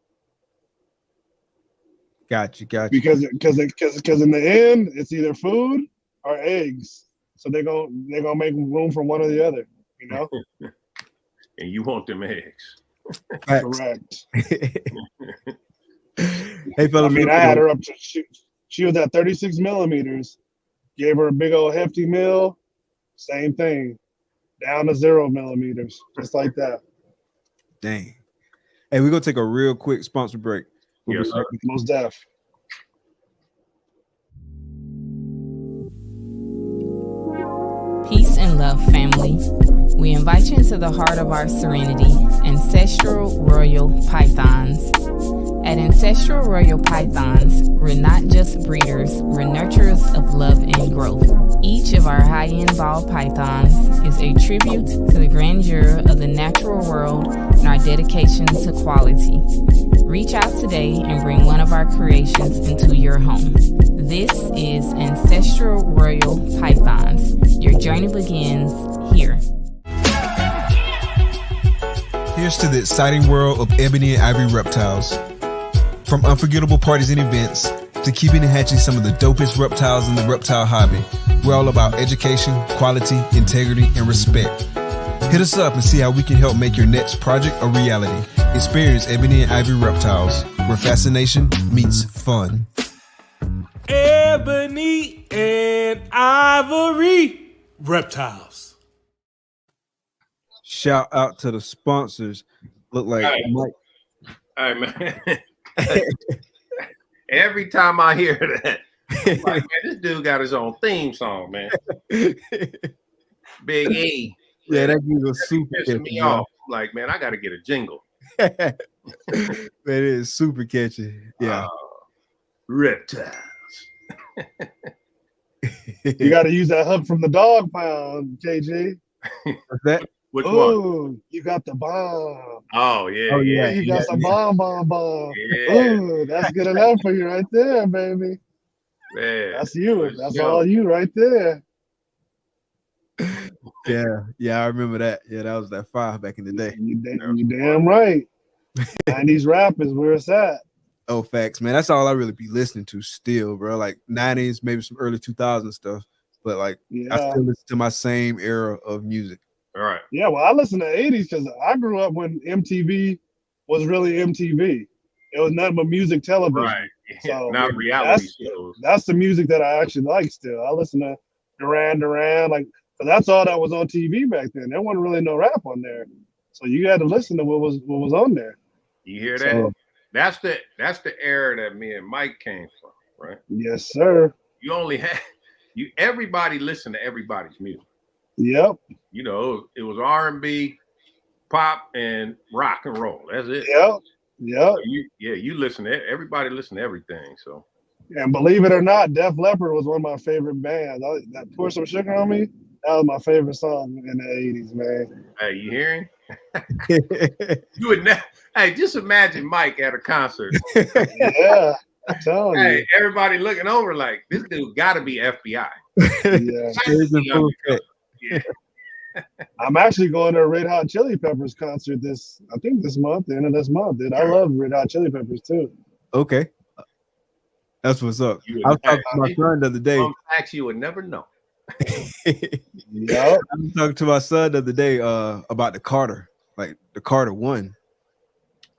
Got you. Because in the end, it's either food or eggs. So they're gonna make room for one or the other, you know. And you want them eggs. Correct. Hey, fella, I had her up to she was at 36 millimeters. Gave her a big old hefty meal. Same thing, down to 0 millimeters, just like that. Dang. Hey, we're gonna take a real quick sponsor break. Yes, sir. Most def. Peace and love, family. We invite you into the heart of our serenity, Ancestral Royal Pythons. At Ancestral Royal Pythons, we're not just breeders, we're nurturers of love and growth. Each of our high-end ball pythons is a tribute to the grandeur of the natural world and our dedication to quality. Reach out today and bring one of our creations into your home. This is Ancestral Royal Pythons. Your journey begins here. Here's to the exciting world of Ebony and Ivory reptiles. From unforgettable parties and events to keeping and hatching some of the dopest reptiles in the reptile hobby, we're all about education, quality, integrity, and respect. Hit us up and see how we can help make your next project a reality. Experience Ebony and Ivory reptiles, where fascination meets fun. Ebony and Ivory reptiles. Shout out to the sponsors. Look like Mike. All right, man. Every time I hear that, I'm like, man, this dude got his own theme song, man. Big E. Yeah, that dude was super pissing me off. Like, man, I got to get a jingle. Man, it is super catchy. Yeah. Reptiles. You got to use that hook from the dog pound, KG. What's that? Which one? Ooh, you got the bomb. Oh, yeah. Oh, yeah. You got some bomb. Yeah. Ooh, that's good enough for you right there, baby. Man. That's you. That's all you right there. Yeah, I remember that. Yeah, that was that 5 back in the day. You damn right. 90s rap is where it's at. Oh, facts, man. That's all I really be listening to still, bro. Like 90s, maybe some early 2000s stuff. But like, I still listen to my same era of music. All right. Yeah, well, I listen to 80s because I grew up when MTV was really MTV. It was nothing but music television. Right. So not reality shows. That's the music that I actually like still. I listen to Duran, like, but that's all that was on TV back then. There wasn't really no rap on there. So you had to listen to what was on there. You hear that? So, that's the era that me and Mike came from, right? Yes, sir. You only had everybody listened to everybody's music. Yep. You know, it was R&B, pop, and rock and roll. That's it. Yep. So you listen to everybody listen to everything. So, and believe it or not, Def Leppard was one of my favorite bands. That Pour Some Sugar on Me, that was my favorite song in the 80s, man. Hey, you hearing? You would never. Hey, just imagine Mike at a concert. Yeah, I'm telling you. Everybody looking over like this dude got to be FBI. Yeah. I'm actually going to a Red Hot Chili Peppers concert this month, the end of this month, dude. I love Red Hot Chili Peppers too. Okay. That's what's up. I was talking to my son the other day. Facts you would never know. Yeah. I was talking to my son the other day about the Carter, like the Carter 1.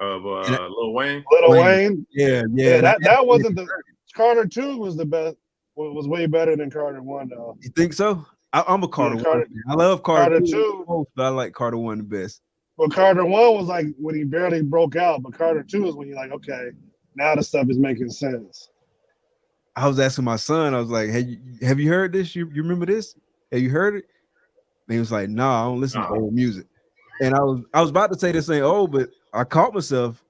Of Lil Wayne? Lil Wayne? Yeah. That wasn't the Carter 2 was the best. Was way better than Carter 1 though. You think so? I'm a Carter 1. I love Carter 2, but I like Carter 1 the best. Well, Carter 1 was like when he barely broke out, but Carter 2 is when you're like, okay, now the stuff is making sense. I was asking my son, I was like, hey, have you heard this? You remember this? Have you heard it? And he was like, no, I don't listen to old music. And I was about to say this ain't old, but I caught myself.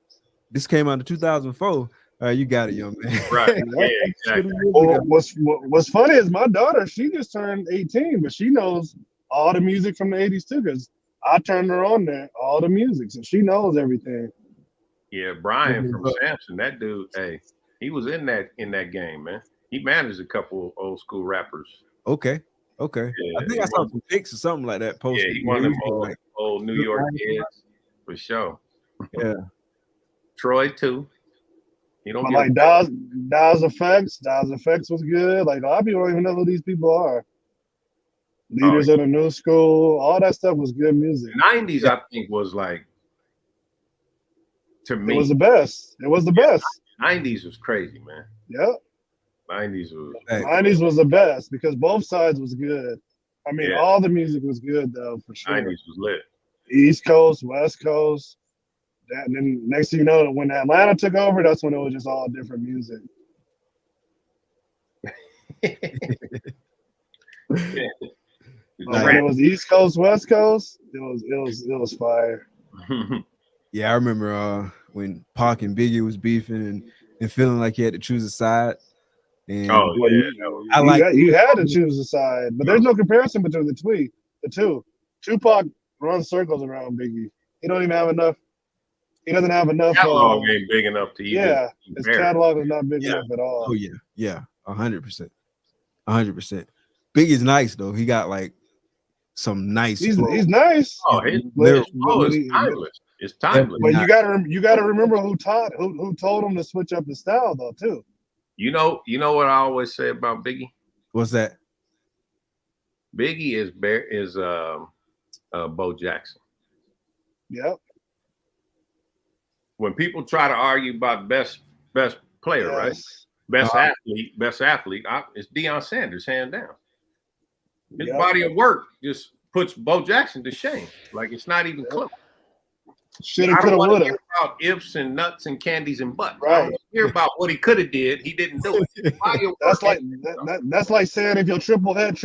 This came out in 2004. You got it, young man. Right. Yeah, exactly. Well, what's funny is my daughter, she just turned 18, but she knows all the music from the 80s too, because I turned her on there, all the music. So she knows everything. Yeah, Brian from Samson, that dude, hey, he was in that game, man. He managed a couple old school rappers. Okay. Yeah, I think I saw some pics or something like that posted. Yeah, he one of them old New York kids for sure. Yeah. Troy too. You don't like Daz Effects. Daz Effects was good. Like a lot of people don't even know who these people are. Leaders of the New School. All that stuff was good music. 90s, I think, was like, to me, it was the best. It was the best. 90s was crazy, man. Yep. 90s was the best because both sides was good. I mean, all the music was good though, for sure. 90s was lit. East Coast, West Coast. And then next thing you know, when Atlanta took over, that's when it was just all different music. When it was East Coast, West Coast, it was fire. Yeah, I remember when Pac and Biggie was beefing and feeling like he had to choose a side. And Oh Well, yeah, you had to choose a side, but there's no comparison between the two. Tupac runs circles around Biggie. He don't even have enough. He doesn't have enough. catalog ain't big enough to even. Yeah, his compare. catalog is not big enough at all. oh yeah, 100%, 100%. Biggie's nice though. He got like some nice. He's flow. nice. Oh, his Lyric- flow is timeless. It's timeless. But you gotta remember who told him to switch up the style though too. You know what I always say about Biggie? What's that? Biggie is Bo Jackson. Yep. When people try to argue about best player, right? Yes. Best athlete, it's Deion Sanders, hand down. His Yep. body of work just puts Bo Jackson to shame. Like it's not even close. Shoulda, I don't coulda, want to woulda. hear about ifs and nuts and candies and butts. I Right. want to hear about what he could have did. He didn't do it. Body of That's work like that's like saying if your triple head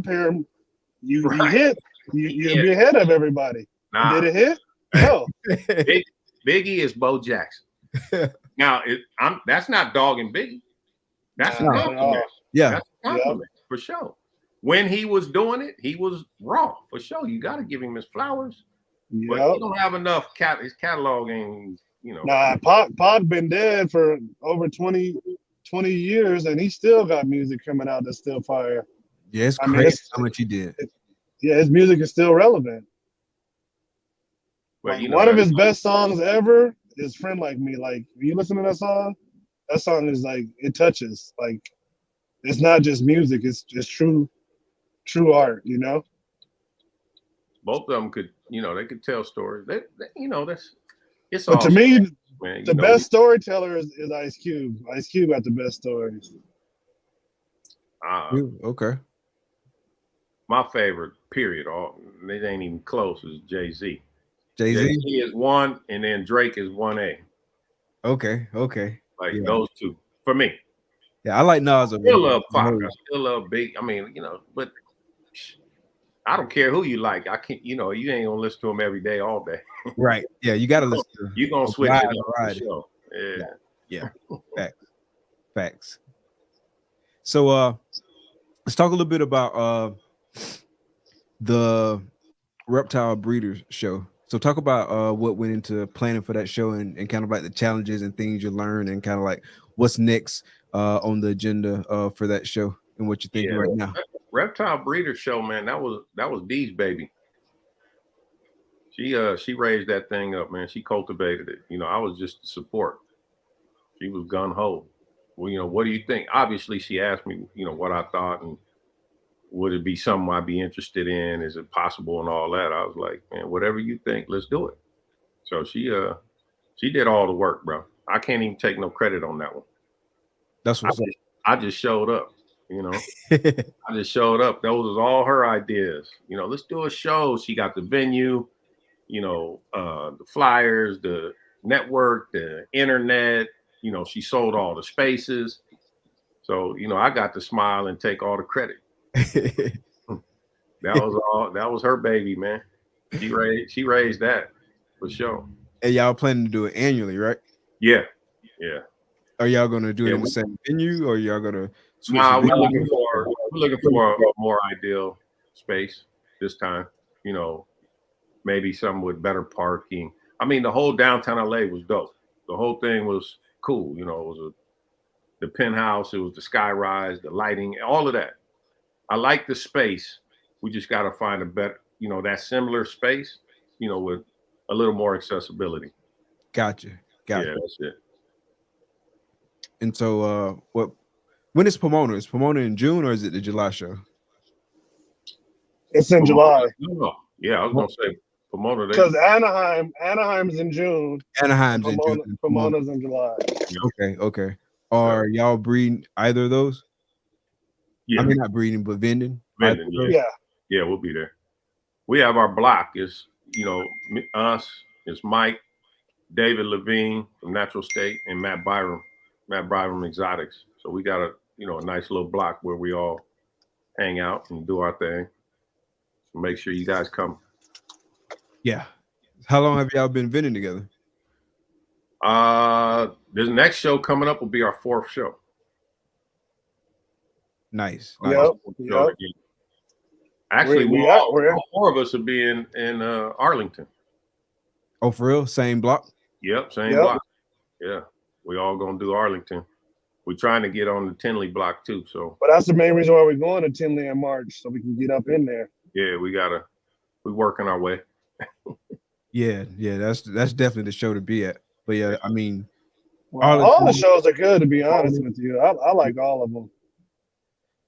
pair you Right. hit, you'd be ahead of everybody. Nah, Did it hit? No. Biggie is Bo Jackson. Now, that's not dogging Biggie. That's a Not at compliment. all. Yeah, That's a compliment for sure. When he was doing it, he was raw for sure. You got to give him his flowers. But Yep. he don't have enough. His catalog ain't, Nah, Pac been dead for over 20 years, and he still got music coming out that's still fire. yeah. It's I mean, crazy it's- how much he did. Yeah, his music is still relevant. But One of his best songs ever is "Friend Like Me." Like when you listen to that song is like it touches. Like it's not just music; it's just true art. You know. both of them could, they could tell stories. It's But all to me, man. the best storyteller is Ice Cube. Ice Cube got the best stories. Okay. My favorite, period. It ain't even close. Is Jay-Z. Jay-Z. Jay-Z is 1, and then Drake is 1A. Okay. Like Yeah. those two for me. Yeah, I like Nas. I still love Pac. I still love Big. I mean, but I don't care who you like. I can't. You ain't gonna listen to him every day, all day. Right. Yeah, you got to listen to You gonna switch Right, it up for right. sure. Yeah. facts. So let's talk a little bit about the Reptile Breeders show. So talk about what went into planning for that show and kind of like the challenges and things you learned and kind of like what's next on the agenda for that show and what you're thinking right now. Reptile Breeder Show, man. That was Dee's baby. She raised that thing up, man. She cultivated it. I was just the support. She was gun ho. Well, what do you think? Obviously, she asked me, what I thought and would it be something I'd be interested in? Is it possible and all that? I was like, man, whatever you think, let's do it. So she did all the work, bro. I can't even take no credit on that one. That's what's I just showed up. I just showed up. Those was all her ideas. Let's do a show. She got the venue, the flyers, the network, the internet. She sold all the spaces. So, I got to smile and take all the credit. That was her baby, man. She raised that for sure. And y'all planning to do it annually, right? Yeah. Are y'all gonna do it in the same venue, or y'all gonna switch? Nah, the we're venue? looking for a more ideal space this time. Maybe something with better parking. I mean, the whole downtown LA was dope. The whole thing was cool. It was the penthouse, it was the sky rise, the lighting, all of that. I like the space. We just got to find a better, that similar space, with a little more accessibility. Gotcha. Yeah, that's it. And so, when is Pomona? Is Pomona in June or is it the July show? It's in July. No. Yeah, I was gonna say Pomona. Because Anaheim's in June. Anaheim's in June. Pomona's in July. Okay. Are y'all breeding either of those? Yeah. I mean, not breeding, but vending. Vending, yeah, we'll be there. We have our block. Is us. It's Mike, David Levine from Natural State, and Matt Byram Xotics. So we got a nice little block where we all hang out and do our thing. So make sure you guys come. Yeah. How long have y'all been vending together? This next show coming up will be our 4th show. Nice. Yep. Show again. Actually, we're all 4 of us will be in Arlington. Oh, for real? Same block? Yep, same block. Yeah, we all gonna do Arlington. We're trying to get on the Tinley block too. So, but that's the main reason why we're going to Tinley in March, so we can get up in there. Yeah, we're working our way. Yeah, that's definitely the show to be at. But yeah, I mean, all the shows are good, to be honest with you. I like all of them.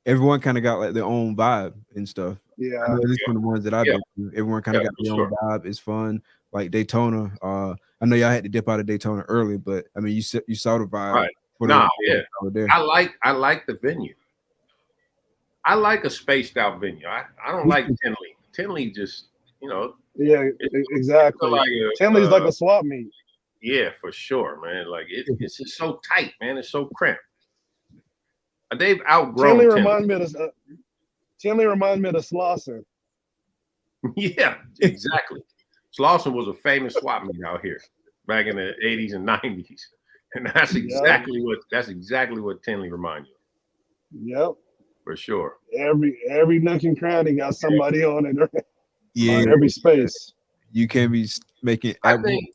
Everyone kind of got like their own vibe and stuff. Yeah, at least from the ones that I've been to, everyone kind of got their own vibe. It's fun. Like Daytona. I know y'all had to dip out of Daytona early, but I mean, you saw the vibe. Right. I like the venue. I like a spaced out venue. I don't like Tinley. Tinley just, Yeah, exactly. Like Tinley's like a swap meet. Yeah, for sure, man. Like it's just so tight, man. It's so cramped. They've outgrown Tinley. Tinley reminds me of Slauson. Yeah, exactly. Slauson was a famous swap meet out here back in the 80s and 90s. And that's exactly what Tinley reminds you. Yep. For sure. Every nook and cranny got somebody on it. Yeah. On every space. You can't be making. I think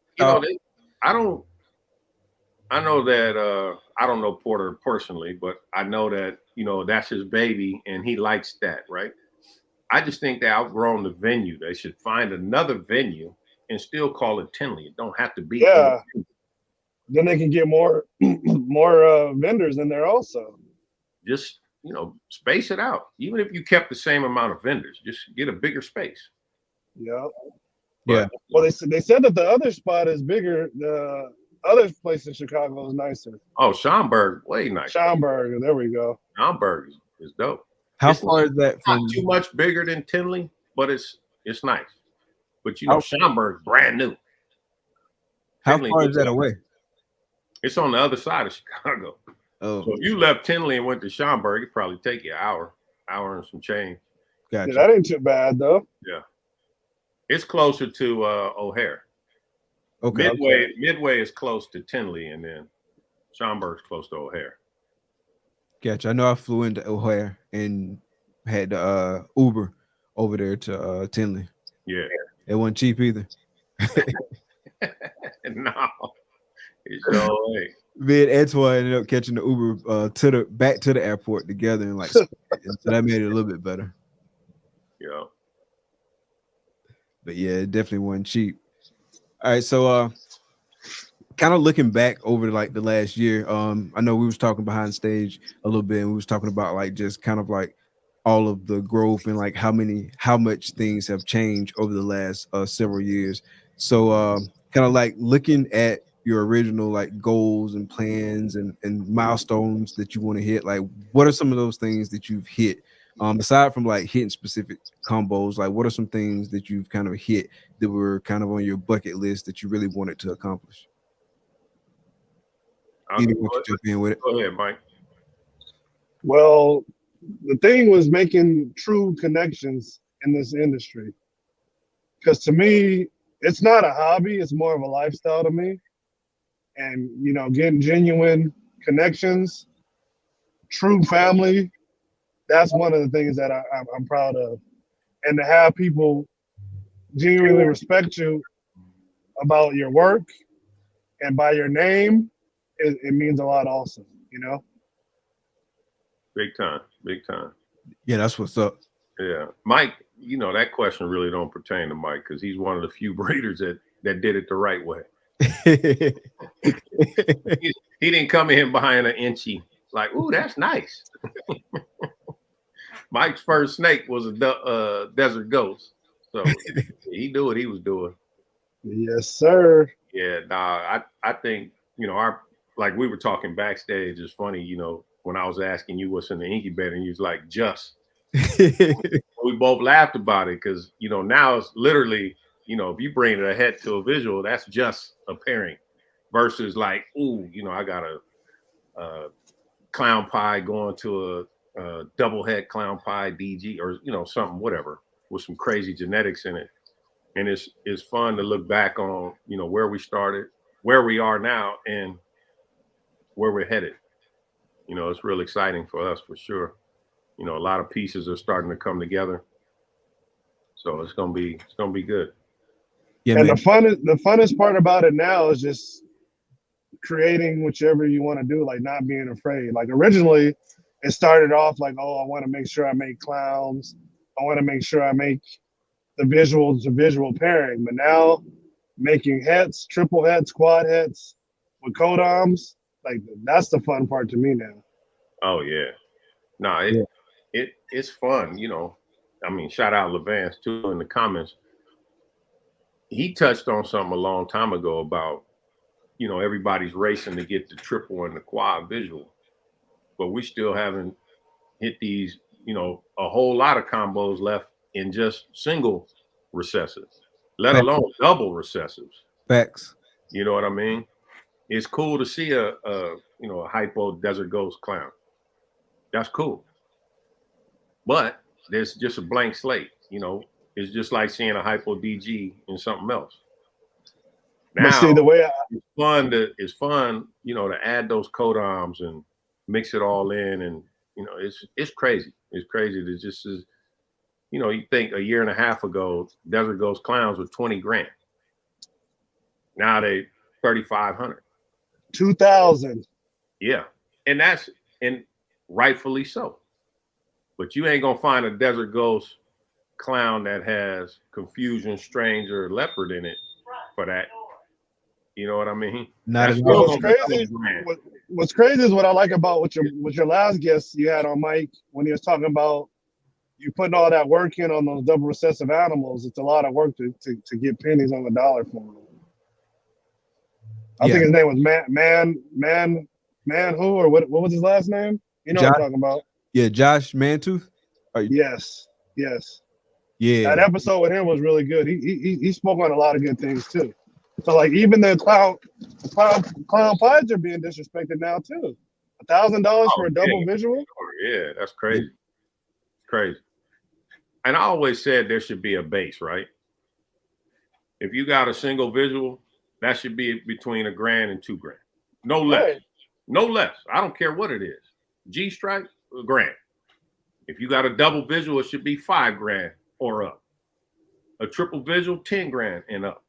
I know that I don't know Porter personally, but I know that that's his baby and he likes that, right? I just think they outgrown the venue. They should find another venue and still call it Tinley. It don't have to be. Yeah. Then they can get more vendors in there also. Just space it out. Even if you kept the same amount of vendors, just get a bigger space. Yeah. Yeah. Well, they said that the other spot is bigger. The other place in Chicago is nicer. Oh, Schaumburg, way nicer. Schaumburg, there we go. Schaumburg is dope. How far is that from? Not too much bigger than Tinley, but it's nice. But Schaumburg's brand new. How far is that away? It's on the other side of Chicago. Oh. So if you left Tinley and went to Schaumburg, it'd probably take you an hour and some change. Gotcha. Yeah, that ain't too bad though. Yeah. It's closer to O'Hare. Okay. Midway is close to Tinley, and then Schaumburg's close to O'Hare. Gotcha. I know I flew into O'Hare and had the Uber over there to Tinley. Yeah. It wasn't cheap either. No. It's no way. Me and Antoine ended up catching the Uber back to the airport together, and so that made it a little bit better. Yeah. But yeah, it definitely wasn't cheap. All right, so kind of looking back over like the last year, I know we was talking behind stage a little bit, and we was talking about like just kind of like all of the growth and like how much things have changed over the last several years. So kind of like looking at your original like goals and plans and milestones that you want to hit, like what are some of those things that you've hit? Aside from like hitting specific combos, like what are some things that you've kind of hit that were kind of on your bucket list that you really wanted to accomplish? Jump in with it. Go ahead, Mike. Well, the thing was making true connections in this industry. Because to me, it's not a hobby, it's more of a lifestyle to me. And, getting genuine connections, true family, that's one of the things that I'm proud of. And to have people genuinely respect you about your work and by your name, it means a lot also, Big time. Yeah, that's what's up. Yeah. Mike, that question really don't pertain to Mike because he's one of the few breeders that did it the right way. He didn't come in behind an inchy like, ooh, that's nice. Mike's first snake was a desert ghost. So he knew what he was doing. Yes, sir. Yeah, I think, like we were talking backstage, it's funny, when I was asking you what's in the incubator, and you was like, just. We both laughed about it because, now it's literally, if you bring it ahead to a visual, that's just appearing versus like, ooh, I got a clown pie going to a double head clown pie DG or, something, whatever, with some crazy genetics in it. And it's fun to look back on, where we started, where we are now and where we're headed. You know, it's real exciting for us for sure. You know, a lot of pieces are starting to come together. So it's gonna be good. Yeah, And man. the funnest part about it now is just creating whichever you want to do, like not being afraid. Like originally, it started off like, oh, I want to make sure I make clowns. I want to make sure I make the visual to visual pairing. But now, making heads, triple heads, quad heads with codoms, like that's the fun part to me now. Oh yeah, no, it's fun. You know, I mean, shout out Levance too in the comments. He touched on something a long time ago about, you know, everybody's racing to get the triple and the quad visual, but we still haven't hit these, you know, a whole lot of combos left in just single recessives, let alone double recessives. Facts. You know what I mean? It's cool to see a you know, a hypo desert ghost clown. That's cool. But there's just a blank slate, you know. It's just like seeing a hypo DG in something else. Now, But see, the way it's fun, you know, to add those codoms and mix it all in, and you know, it's crazy. It's crazy to just, you know, you think a year and a half ago, Desert Ghost clowns were 20 grand. Now they 3,500. 2,000. Yeah, and rightfully so. But you ain't gonna find a Desert Ghost clown that has Confusion, Stranger, Leopard in it for that. You know what I mean? Not That's at still all. What's gonna be crazy? grand. What's crazy is what I like about what your last guest you had on Mike when he was talking about you putting all that work in on those double recessive animals. It's a lot of work to get pennies on the dollar for them. I think his name was Man who, or what was his last name? You know what I'm talking about? Yeah, Josh Mantooth. Yes. Yeah. That episode with him was really good. He spoke on a lot of good things too. So like even the clown pies are being disrespected now too. $1,000 for a double visual. Yeah, that's crazy. It's crazy. And I always said there should be a base, right? If you got a single visual, that should be between $1,000 and $2,000. No less. Right. No less. I don't care what it is. G stripe, $1,000. If you got a double visual, it should be $5,000 or up. A triple visual, $10,000 and up.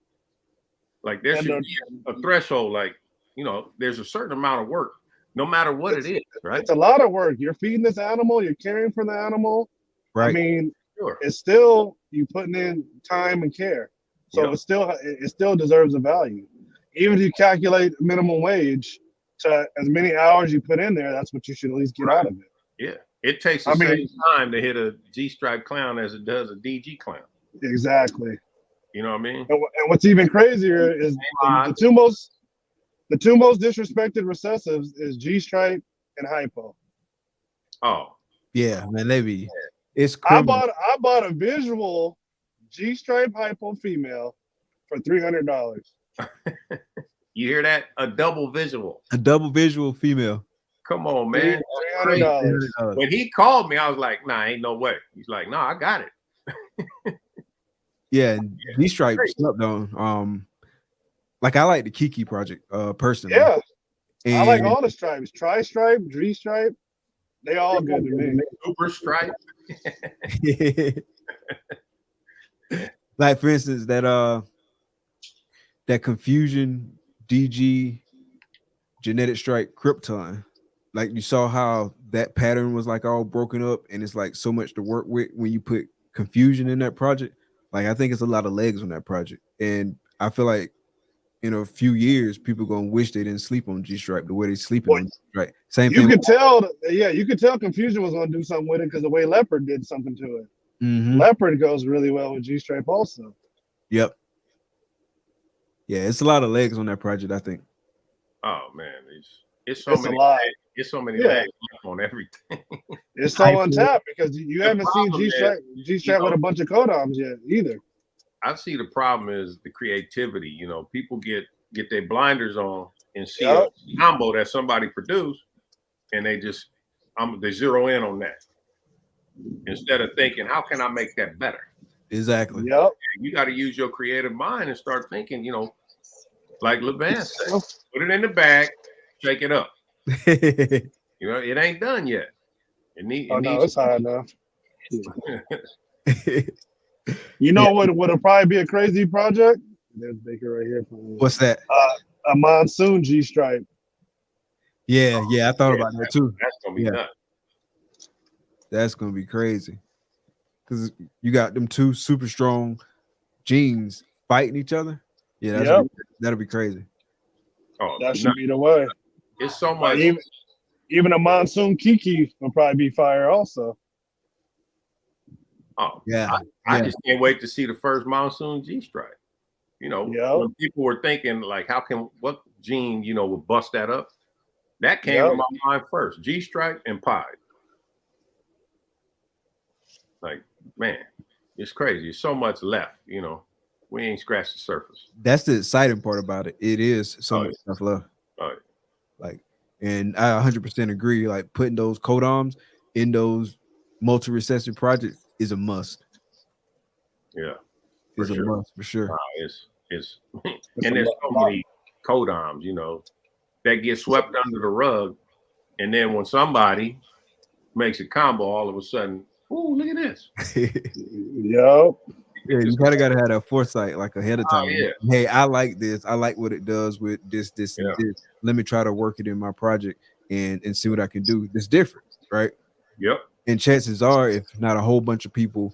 Like there should be a threshold. Like, you know, there's a certain amount of work, no matter what it is, right? It's a lot of work. You're feeding this animal. You're caring for the animal. Right. I mean, Sure. it's still you putting in time and care. So it still deserves a value. Even if you calculate minimum wage to as many hours you put in there, that's what you should at least get out of it. Yeah. It takes the same time to hit a G-stripe clown as it does a DG clown. Exactly. You know what I mean? And what's even crazier is the two most disrespected recessives is G-stripe and hypo. Oh. Yeah, man, they be. It's I criminal. bought a visual G-stripe hypo female for $300. You hear that? A double visual. A double visual female. Come on, man. $300. When he called me, I was like, nah, ain't no way. He's like, nah, I got it. Yeah, these stripes slept on. Like I like the Kiki project, personally. Yeah. And I like all the stripes. Tri-stripe, G-stripe. They all good to me. Super stripe. Like for instance, that Confusion DG genetic stripe Krypton. Like you saw how that pattern was like all broken up, and it's like so much to work with when you put Confusion in that project. Like I think it's a lot of legs on that project, and I feel like in a few years people gonna wish they didn't sleep on G stripe the way they sleeping on G stripe. Same thing. You could tell, you could tell Confusion was gonna do something with it because the way Leopard did something to it. Mm-hmm. Leopard goes really well with G stripe also. Yep. Yeah, it's a lot of legs on that project, I think. Oh man, it's so many. A lot. It's so many legs on everything. It's so untapped because you haven't seen G-stripe with a bunch of codoms yet either. I see the problem is the creativity. You know, people get their blinders on and see a combo that somebody produced, and they zero in on that instead of thinking, how can I make that better? Exactly. Yep. You got to use your creative mind and start thinking. You know, Like LeVan said, put it in the bag, shake it up. You know, it ain't done yet. It needs. No, it's high enough. You know what would probably be a crazy project? There's Baker right here. What's that? A monsoon G stripe. Yeah, I thought about that too. That's gonna be nuts. That's gonna be crazy. Because you got them two super strong jeans fighting each other. Yeah, that'll be crazy. Oh, that should be the way. It's so much. Even a monsoon Kiki will probably be fire also. Oh yeah, I just can't wait to see the first monsoon G stripe. You know, when people were thinking like, what jean would bust that up? That came to my mind first. G stripe and Pied. Like, man, it's crazy. There's so much left. You know, we ain't scratched the surface. That's the exciting part about it. It is so much stuff left. Like, and I 100% agree. Like, putting those codoms in those multi-recessive projects is a must. Yeah, it's a must for sure. It's and there's so many codoms, that get swept under the rug, and then when somebody makes a combo, all of a sudden, oh, look at this. Yeah, you kind of got to have that foresight, like ahead of time. Hey, I like this. I like what it does with this, and this. Let me try to work it in my project and see what I can do. It's different, right? Yep. And chances are, if not a whole bunch of people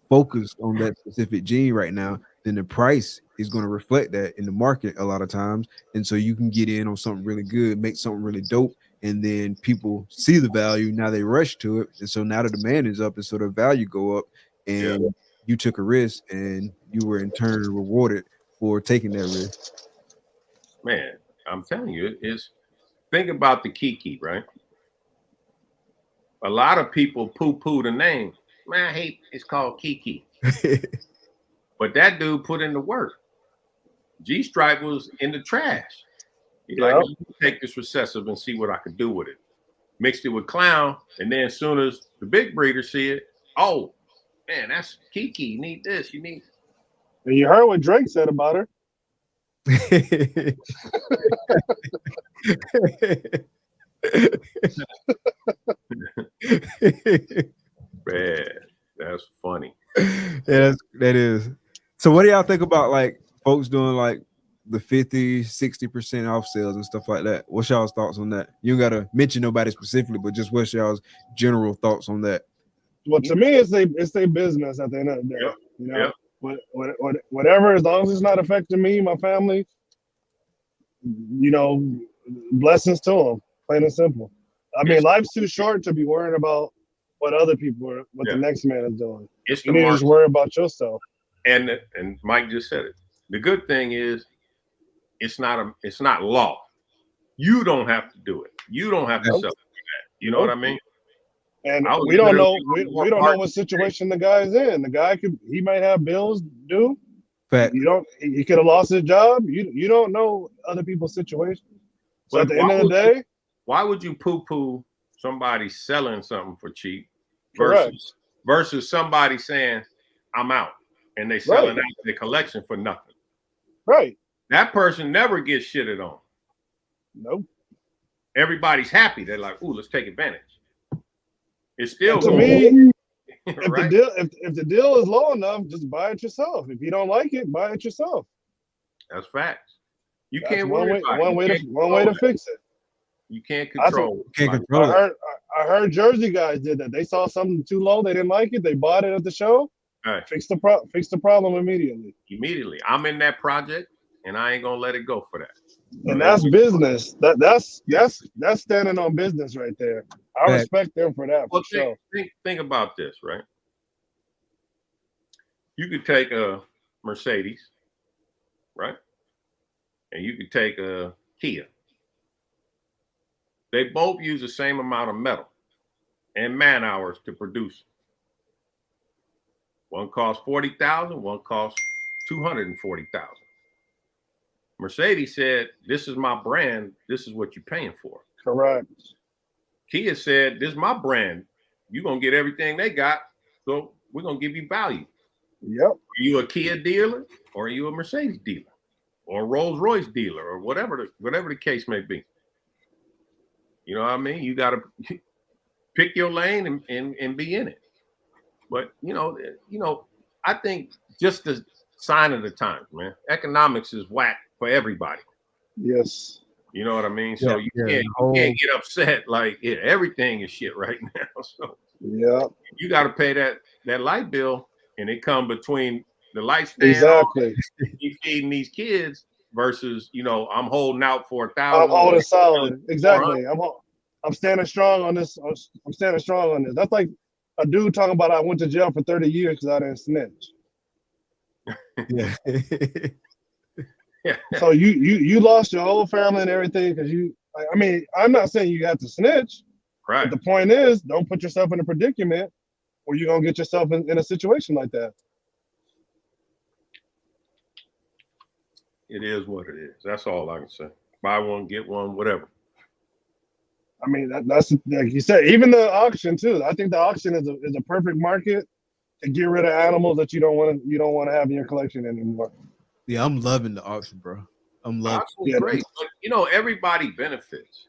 focused on that specific gene right now, then the price is going to reflect that in the market a lot of times. And so you can get in on something really good, make something really dope, and then people see the value. Now they rush to it. And so now the demand is up, and so the value go up, and you took a risk, and you were in turn rewarded for taking that risk. Man, I'm telling you, think about the Kiki, right? A lot of people poo-poo the name. Man, I hate it's called Kiki. But that dude put in the work. G-Stripe was in the trash. He's like, take this recessive and see what I could do with it. Mixed it with Clown, and then as soon as the big breeders see it, oh, man, that's Kiki. You need this. You need. And you heard what Drake said about her. Man, that's funny. Yeah, that is. So what do y'all think about like folks doing like the 50-60% off sales and stuff like that? What's y'all's thoughts on that? You don't gotta mention nobody specifically, but just what's y'all's general thoughts on that? Well, to me, it's a business at the end of the day. Whatever, as long as it's not affecting me, my family, blessings to them, plain and simple. I mean, life's too short to be worrying about what other people are, what the next man is doing. You need to just worry about yourself. And Mike just said it. The good thing is, it's not law. You don't have to do it. You don't have to sell it for that. You know what I mean? And we don't know what situation the guy's in. The guy he might have bills due. Fact. He could have lost his job. You don't know other people's situations. So but at the end of the day, why would you poo-poo somebody selling something for cheap versus somebody saying, I'm out, and they selling out their collection for nothing? Right. That person never gets shitted on. Nope. Everybody's happy. They're like, ooh, let's take advantage. It's still to me, if the deal is low enough, just buy it yourself. If you don't like it, buy it yourself. That's facts. You That's can't one way to fix it. You can't control. I heard Jersey guys did that. They saw something too low, they didn't like it, they bought it at the show. Right. Fix the problem immediately. I'm in that project, and I ain't gonna let it go for that. And that's business. That's standing on business right there. I respect them for that. Well, think about this, right? You could take a Mercedes, right? And you could take a Kia. They both use the same amount of metal and man hours to produce. One costs $40,000, one costs $240,000. Mercedes said, this is my brand, this is what you're paying for. Correct. Kia said, this is my brand. You're going to get everything they got, so we're going to give you value. Yep. Are you a Kia dealer or are you a Mercedes dealer? or a Rolls Royce dealer or whatever the case may be. You know what I mean? You got to pick your lane and be in it. But you know, I think just the sign of the times, man. Economics is whack for everybody. Yes. You know what I mean? So you can't get upset like everything is shit right now. So yeah, you got to pay that light bill, and it come between the light stand exactly. You feeding these kids versus I'm holding out for 1,000. I'm holding solid. Exactly. I'm standing strong on this. I'm standing strong on this. That's like a dude talking about I went to jail for 30 years because I didn't snitch. Yeah. So you lost your whole family and everything because you. I mean, I'm not saying you have to snitch. Right. But the point is, don't put yourself in a predicament where you're gonna get yourself in a situation like that. It is what it is. That's all I can say. Buy one, get one, whatever. I mean, that's like you said. Even the auction too. I think the auction is a perfect market to get rid of animals that you don't want to have in your collection anymore. Yeah, I'm loving the auction, bro. I'm loving it. Great. But, everybody benefits.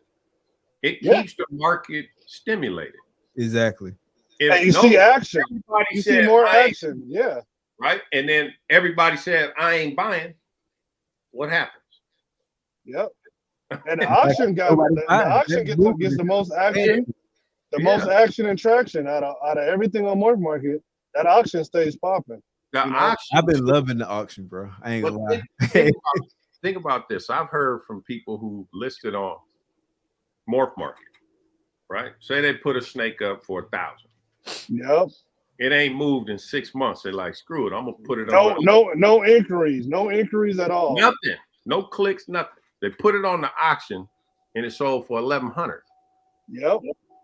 It keeps the market stimulated. Exactly. And you see action. You see more action. Yeah. Right. And then everybody said, I ain't buying. What happens? Yep. And the auction gets the most action, most action and traction out of everything on Morph Market. That auction stays popping. I've been loving the auction, bro. I ain't gonna lie. Think about this. I've heard from people who listed on Morph Market, right? Say they put a snake up for 1,000. Yep. It ain't moved in 6 months. They're like, screw it. I'm gonna put it on. No inquiries. No inquiries at all. Nothing. No clicks. Nothing. They put it on the auction, and it sold for 1,100. Yep.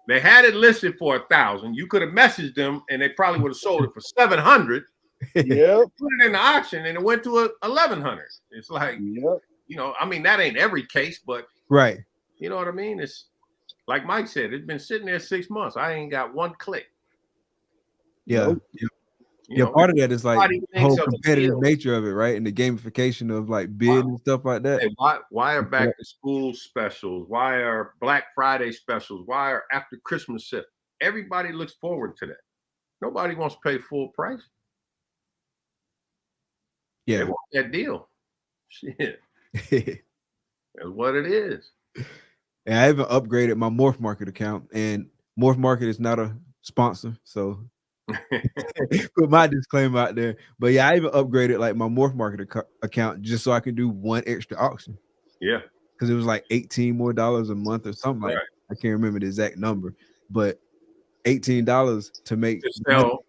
They had it listed for 1,000. You could have messaged them, and they probably would have sold it for 700. Yeah. Put it in the auction, and it went to 1,100. It's like, I mean, that ain't every case, but right. You know what I mean? It's like Mike said. It's been sitting there 6 months. I ain't got one click. Yeah. Part of that is like the whole competitive nature of it, right? And the gamification of like bid and stuff like that. Hey, why are back to school specials? Why are Black Friday specials? Why are after Christmas sales? Everybody looks forward to that. Nobody wants to pay full price. Yeah. They want that deal. Shit. That's what it is. And I even upgraded my Morph Market account, and Morph Market is not a sponsor, so put my disclaimer out there. But yeah, I even upgraded like my Morph Market account just so I could do one extra auction. Yeah, because it was like $18 more a month or something like that. I can't remember the exact number, but $18 to make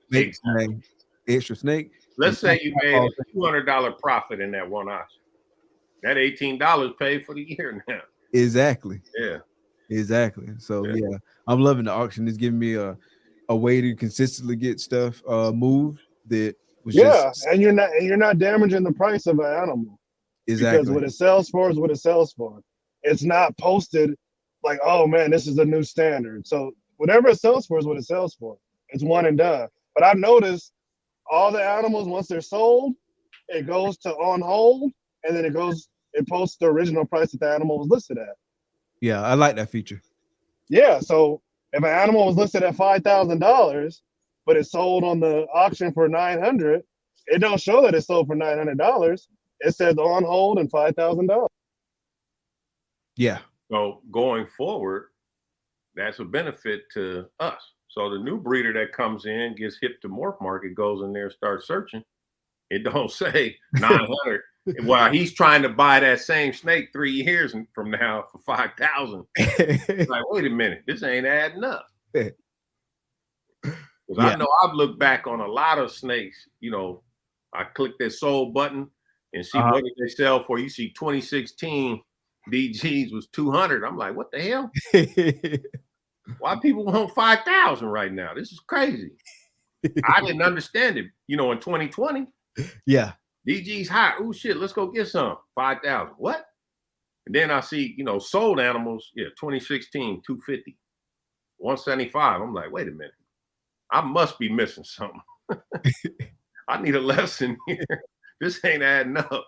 an extra snake. Let's say you made a $200 profit in that one auction. That $18 paid for the year now. Exactly. Yeah. Exactly. So yeah, I'm loving the auction. It's giving me a way to consistently get stuff moved that was and you're not damaging the price of an animal. Exactly. Because what it sells for is what it sells for. It's not posted like, oh man, this is a new standard. So whatever it sells for is what it sells for. It's one and done. But I've noticed all the animals, once they're sold, it goes to on hold, and then it posts the original price that the animal was listed at. Yeah, I like that feature. Yeah, so if an animal was listed at $5,000, but it sold on the auction for $900, it don't show that it sold for $900. It says on hold and $5,000. Yeah. So going forward, that's a benefit to us. So the new breeder that comes in, gets hip to Morph Market, goes in there, starts searching. It don't say 900. While he's trying to buy that same snake 3 years from now for 5,000. Like, wait a minute, this ain't adding up. Because I know I've looked back on a lot of snakes. I click that sold button and see what did they sell for. You see 2016 DGs was 200. I'm like, what the hell? Why people want 5,000 right now? This is crazy. I didn't understand it. In 2020. Yeah. DG's hot. Oh shit, let's go get some. 5,000. What? And then I see, sold animals. Yeah, 2016, 250, 175. I'm like, wait a minute. I must be missing something. I need a lesson here. This ain't adding up.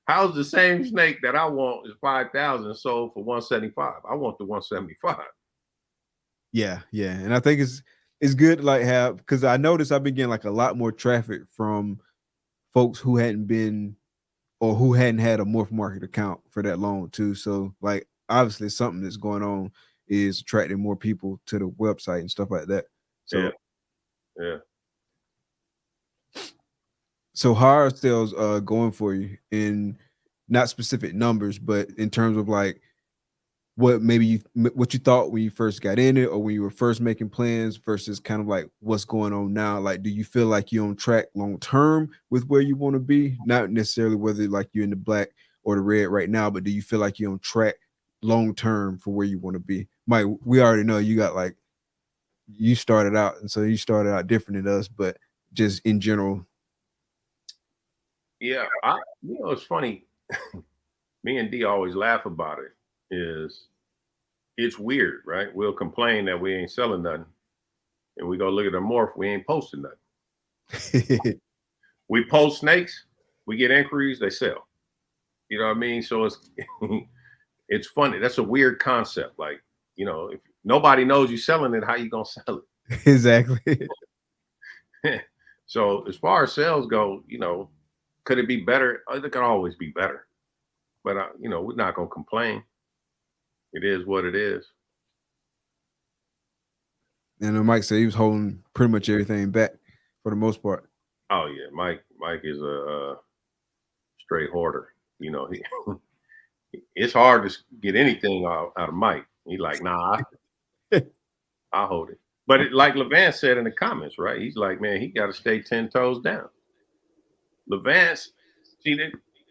How's the same snake that I want is 5,000 sold for 175? I want the 175. Yeah, and I think it's good to like have, because I noticed I've been getting like a lot more traffic from folks who hadn't been or who hadn't had a Morph Market account for that long too. So like obviously something that's going on is attracting more people to the website and stuff like that. So yeah. So how are sales going for you in not specific numbers, but in terms of like what you thought when you first got in it or when you were first making plans versus kind of like what's going on now? Like, do you feel like you're on track long term with where you want to be? Not necessarily whether like you're in the black or the red right now, but do you feel like you're on track long term for where you want to be? Mike, we already know you got like, you started out, and so you started out different than us, but just in general. Yeah, it's funny. Me and D always laugh about it. It's weird, right? We'll complain that we ain't selling nothing, and we go look at the morph, we ain't posting nothing. We post snakes, we get inquiries, they sell. You know what I mean? So it's funny. That's a weird concept. Like, if nobody knows you selling it, how you gonna sell it? Exactly. So as far as sales go, could it be better? It can always be better, but we're not gonna complain. It is what it is. And Mike said he was holding pretty much everything back for the most part. Oh yeah, Mike is a straight hoarder. It's hard to get anything out of Mike. He's like, nah, I'll hold it. But like Levance said in the comments, right? He's like, man, he got to stay 10 toes down. Levance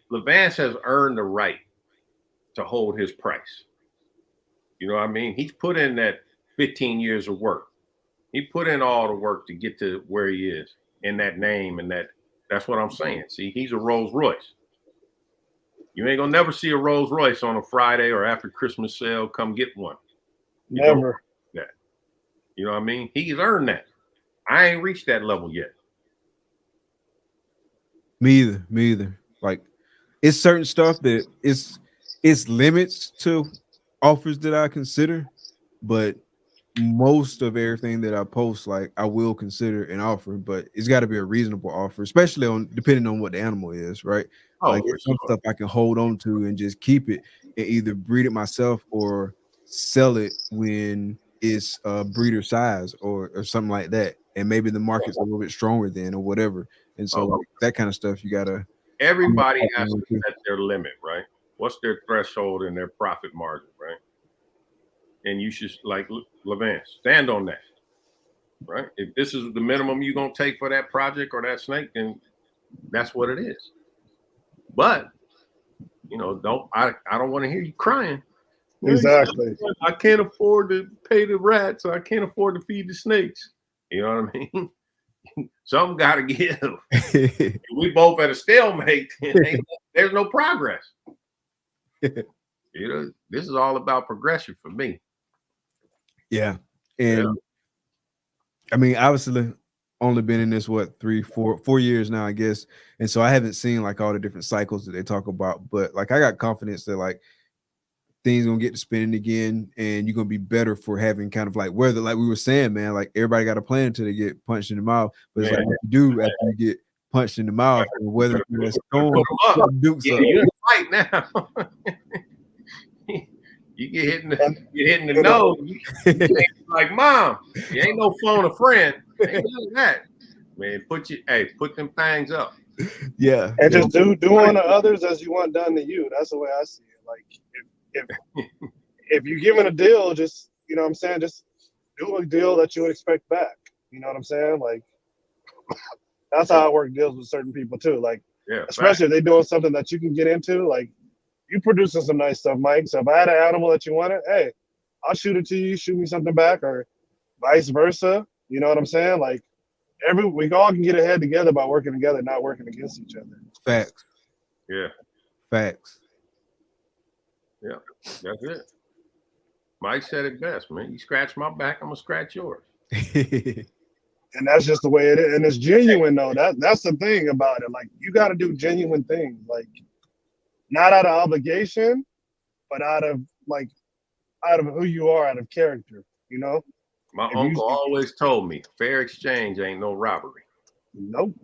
has earned the right to hold his price. You know what I mean? He's put in that 15 years of work. He put in all the work to get to where he is in that name, and that's what I'm saying. See, he's a Rolls Royce. You ain't gonna never see a Rolls Royce on a Friday or after Christmas sale. Come get one. Never. That. You know what I mean? He's earned that. I ain't reached that level yet. Me either. Like, it's certain stuff that it's limits to offers that I consider, but most of everything that I post, like, I will consider an offer, but it's got to be a reasonable offer, especially depending on what the animal is, right? Oh, like some stuff I can hold on to and just keep it and either breed it myself or sell it when it's breeder size or something like that, and maybe the market's a little bit stronger then or whatever. And so that kind of stuff you gotta. Everybody has to set their limit, right? What's their threshold and their profit margin, right? And you should, like Levance, stand on that, right? If this is the minimum you're gonna take for that project or that snake, then that's what it is. But I don't want to hear you crying. Exactly. I can't afford to pay the rats, or I can't afford to feed the snakes. You know what I mean? Something got to give. We both at a stalemate. There's no progress. This is all about progression for me. Yeah. And I mean, obviously only been in this 4 years now, I guess. And so I haven't seen like all the different cycles that they talk about, but like I got confidence that like things gonna get to spinning again, and you're gonna be better for having kind of like whether, like we were saying, man, like everybody got a plan until they get punched in the mouth. But it's like what you do after you get punched in the mouth, and whether that's storm, you're fight now. You get hit in the nose. You like, Mom, you ain't no phone a friend. Ain't none of that. Man, put them things up. Yeah. And just do unto others as you want done to you. That's the way I see it. Like if you're giving a deal, just what I'm saying, just do a deal that you would expect back. You know what I'm saying? Like that's how I work deals with certain people too. Like especially if they're doing something that you can get into, like you producing some nice stuff, Mike. So if I had an animal that you wanted, hey, I'll shoot it to you, shoot me something back, or vice versa. You know what I'm saying? Like we all can get ahead together by working together, not working against each other. Facts. Yeah. Facts. Yeah, that's it. Mike said it best, man. You scratch my back, I'm gonna scratch yours. And that's just the way it is. And it's genuine though. That's the thing about it. Like you got to do genuine things. Like not out of obligation, but out of who you are, out of character, you know? My If uncle you- always told me, fair exchange ain't no robbery. Nope.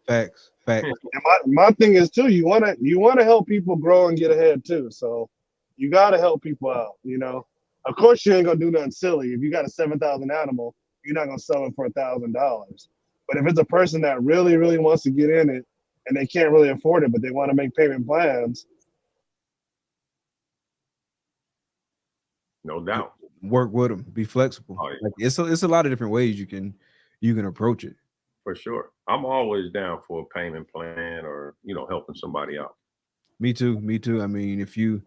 Facts. And my thing is too, you wanna help people grow and get ahead too. So you gotta help people out, you know. Of course you ain't gonna do nothing silly. If you got a 7,000 animal, you're not gonna sell it for $1,000. But if it's a person that really, really wants to get in it and they can't really afford it, but they want to make payment plans, No doubt. Work with them. Be flexible. Oh, yeah. Like it's a lot of different ways you can approach it. For sure. I'm always down for a payment plan or, helping somebody out. Me too. I mean, if you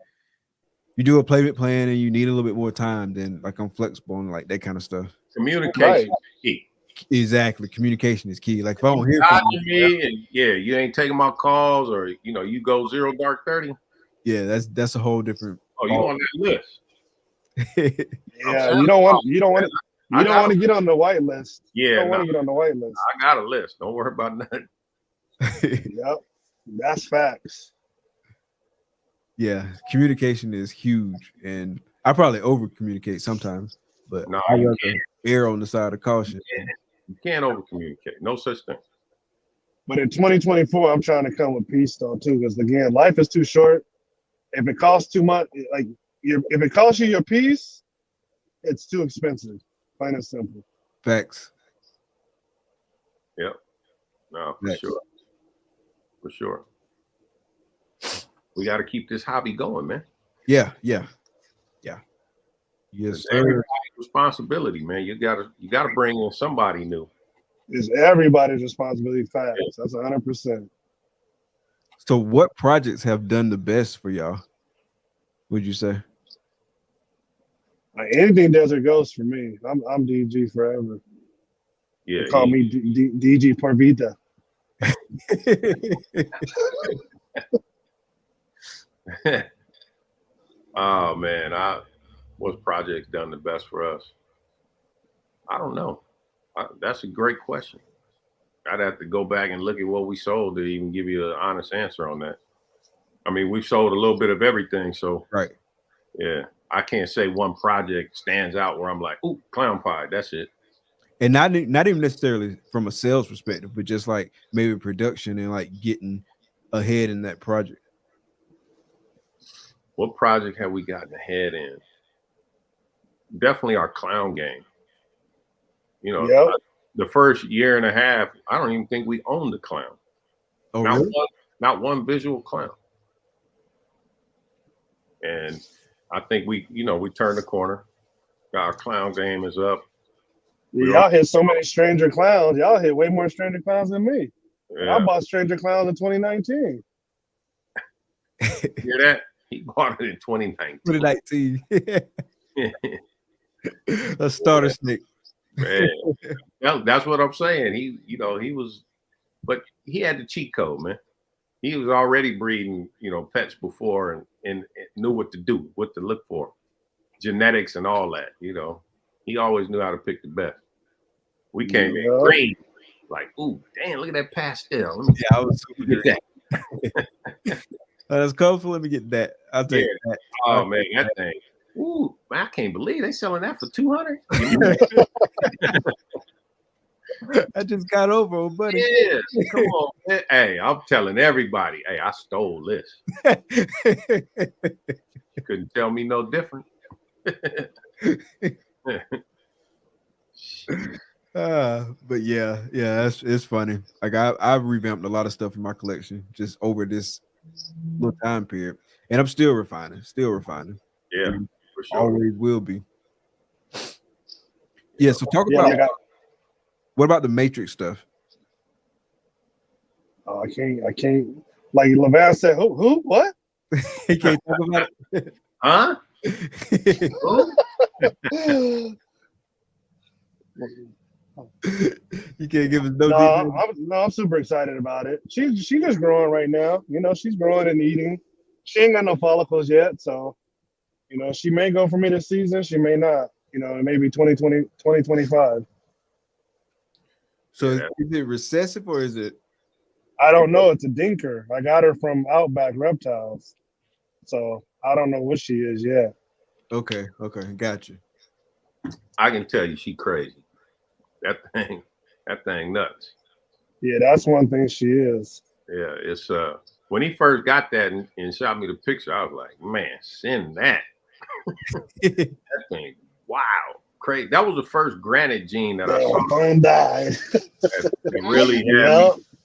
do a payment plan and you need a little bit more time, then like I'm flexible on like that kind of stuff. Communication is key. Exactly. Communication is key. Like if I don't hear Talk from to me and you ain't taking my calls or you go 0 dark 30. yeah, that's a whole different. Oh, you on that list. yeah, you don't want to get on the white list. Yeah, you don't want to get on the white list. I got a list. Don't worry about nothing. Yep, that's facts. Yeah, communication is huge, and I probably over communicate sometimes, but No, I you rather err on the side of caution. You can't over communicate. No such thing. But in 2024, I'm trying to come with peace though too, because again, life is too short. If it costs too much, if it costs you your peace, it's too expensive. Plain and simple. Facts. Yep. No, for Facts. sure. For sure. We got to keep this hobby going, man. Yeah. Yes, It's sir. everybody's responsibility, man. You gotta bring in somebody new. It's everybody's responsibility. Facts. That's 100%. So, what projects have done the best for y'all? Would you say? Like anything Desert Ghost for me. I'm DG forever. Yeah. They call me DG por vida. Oh man, what project's done the best for us? I don't know. That's a great question. I'd have to go back and look at what we sold to even give you an honest answer on that. I mean, we've sold a little bit of everything, so Right. yeah, I can't say one project stands out where I'm like, ooh, clown pie, that's it. And not even necessarily from a sales perspective, but just like maybe production and like getting ahead in that project. What project have we gotten ahead in? Definitely our clown game. Yep. The first year and a half, I don't even think we owned the clown. Oh, really? Not one visual clown. And I think we turned the corner. Our clown game is up. Y'all hit so many stranger clowns. Y'all hit way more stranger clowns than me. Yeah. I bought stranger clowns in 2019. Hear that? He bought it in 2019. 2019. A starter snake. Man, that's what I'm saying. He was, but he had the cheat code, man. He was already breeding, pets before and knew what to do, what to look for, genetics and all that. He always knew how to pick the best. We came in green, like, ooh, damn, look at that pastel. Yeah, I was Look at that. That's colorful. Let me get that. I'll take that. Oh man, that thing. Ooh, man, I can't believe they selling that for $200. I just got over, old buddy. Yeah, come on, man. Hey, I'm telling everybody, hey, I stole this. Couldn't tell me no different. But yeah, it's funny. Like I've revamped a lot of stuff in my collection just over this little time period, and I'm still refining. Yeah, and for sure. always will be. Yeah. So talk about what about the Matrix stuff? I can't. Like Levan said, who, what? He can't talk about it. Huh? You can't give us no details. I'm super excited about it. She's just growing right now. She's growing and eating. She ain't got no follicles yet, so she may go for me this season. She may not. It may be 2020, 2025. So is it recessive or is it? I don't know. It's a dinker. I got her from Outback Reptiles, so I don't know what she is yet. Okay, gotcha. I can tell you, she crazy. That thing nuts. Yeah, that's one thing she is. Yeah, it's when he first got that and shot me the picture, I was like, man, send that. That thing, wow, crazy. That was the first granite gene that I saw. Phone died. That really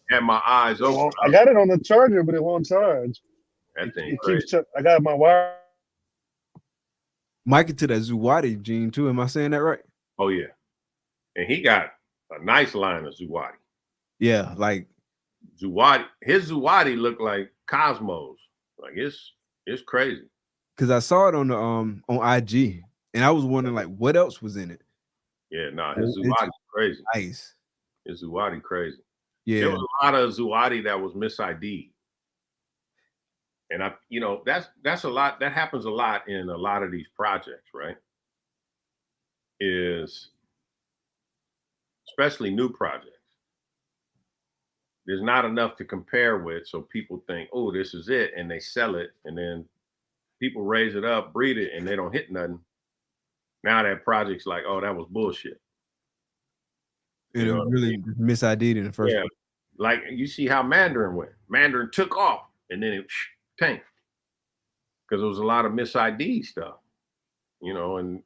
had my eyes open. I got it on the charger, but it won't charge. That thing It crazy. keeps. I got my wire. Mike into that Xotics gene too. Am I saying that right? Oh yeah, and he got a nice line of Xotics. Yeah, like Xotics. His Xotics look like Cosmos. Like it's crazy. Because I saw it on the on IG, and I was wondering like what else was in it. Yeah, nah, his Xotics crazy. Nice. His Xotics crazy. Yeah, there was a lot of Xotics that was mis-ID'd. And that's a lot. That happens a lot in a lot of these projects, right? Is especially new projects. There's not enough to compare with, so people think, oh, this is it, and they sell it, and then people raise it up, breed it, and they don't hit nothing. Now that project's like, oh, that was bullshit. it was really mis-ID'd in the first place. Like you see how Mandarin went. Mandarin took off, and then it tanked because there was a lot of mis-ID stuff, and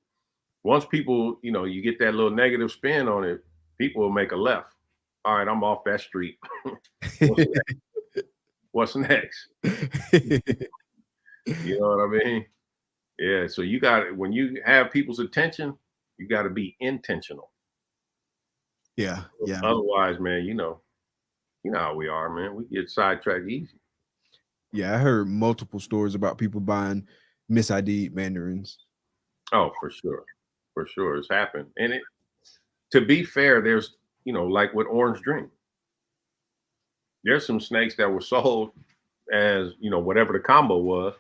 once people, you get that little negative spin on it, people will make a left. All right, I'm off that street. What's next? You know what I mean? Yeah, so when you have people's attention, you got to be intentional. Yeah. Otherwise, man, you know how we are, man. We get sidetracked easy. Yeah, I heard multiple stories about people buying mis-ID'd mandarins. Oh, for sure. It's happened. And to be fair, there's, like with Orange Dream, there's some snakes that were sold as, whatever the combo was.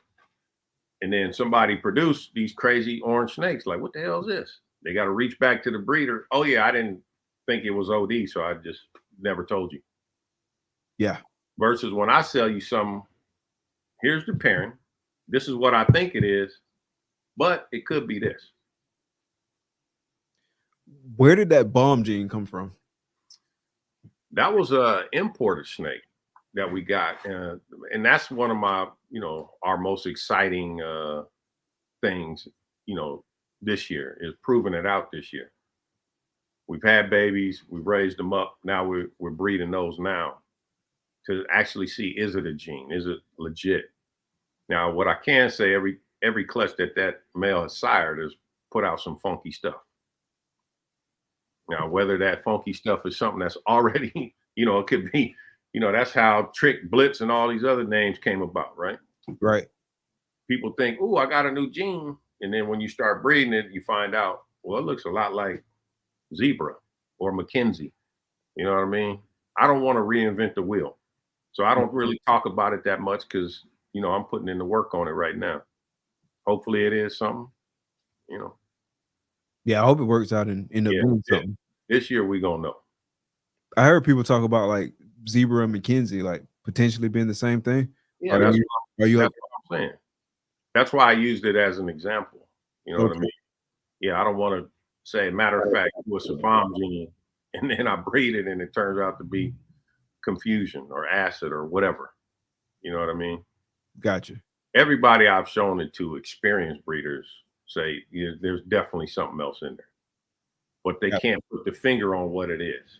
And then somebody produced these crazy orange snakes. Like, what the hell is this? They got to reach back to the breeder. Oh, yeah, I didn't think it was OD, so I just never told you. Yeah. Versus when I sell you something, here's the pairing. This is what I think it is, but it could be this. Where did that bomb gene come from? That was a imported snake that we got. And that's one of my, our most exciting things, this year is proving it out this year. We've had babies, we've raised them up. Now we're breeding those now to actually see, is it a gene? Is it legit? Now, what I can say, every clutch that male has sired has put out some funky stuff. Now, whether that funky stuff is something that's already, it could be, that's how Trick, Blitz, and all these other names came about, right? Right. People think, oh, I got a new gene. And then when you start breeding it, you find out, well, it looks a lot like Zebra or Mackenzie. You know what I mean? I don't want to reinvent the wheel. So I don't really talk about it that much because, I'm putting in the work on it right now. Hopefully it is something, Yeah, I hope it works out and end up doing something. This year we gonna know. I heard people talk about like Zebra and Mackenzie, like potentially being the same thing. Yeah, that's what I'm saying. That's why I used it as an example. You know what I mean? Yeah, I don't want to say, matter of fact, it was a bomb gene, and then I breed it and it turns out to be confusion or acid or whatever. You know what I mean? Gotcha. Everybody I've shown it to, experienced breeders, say there's definitely something else in there, but they can't put the finger on what it is.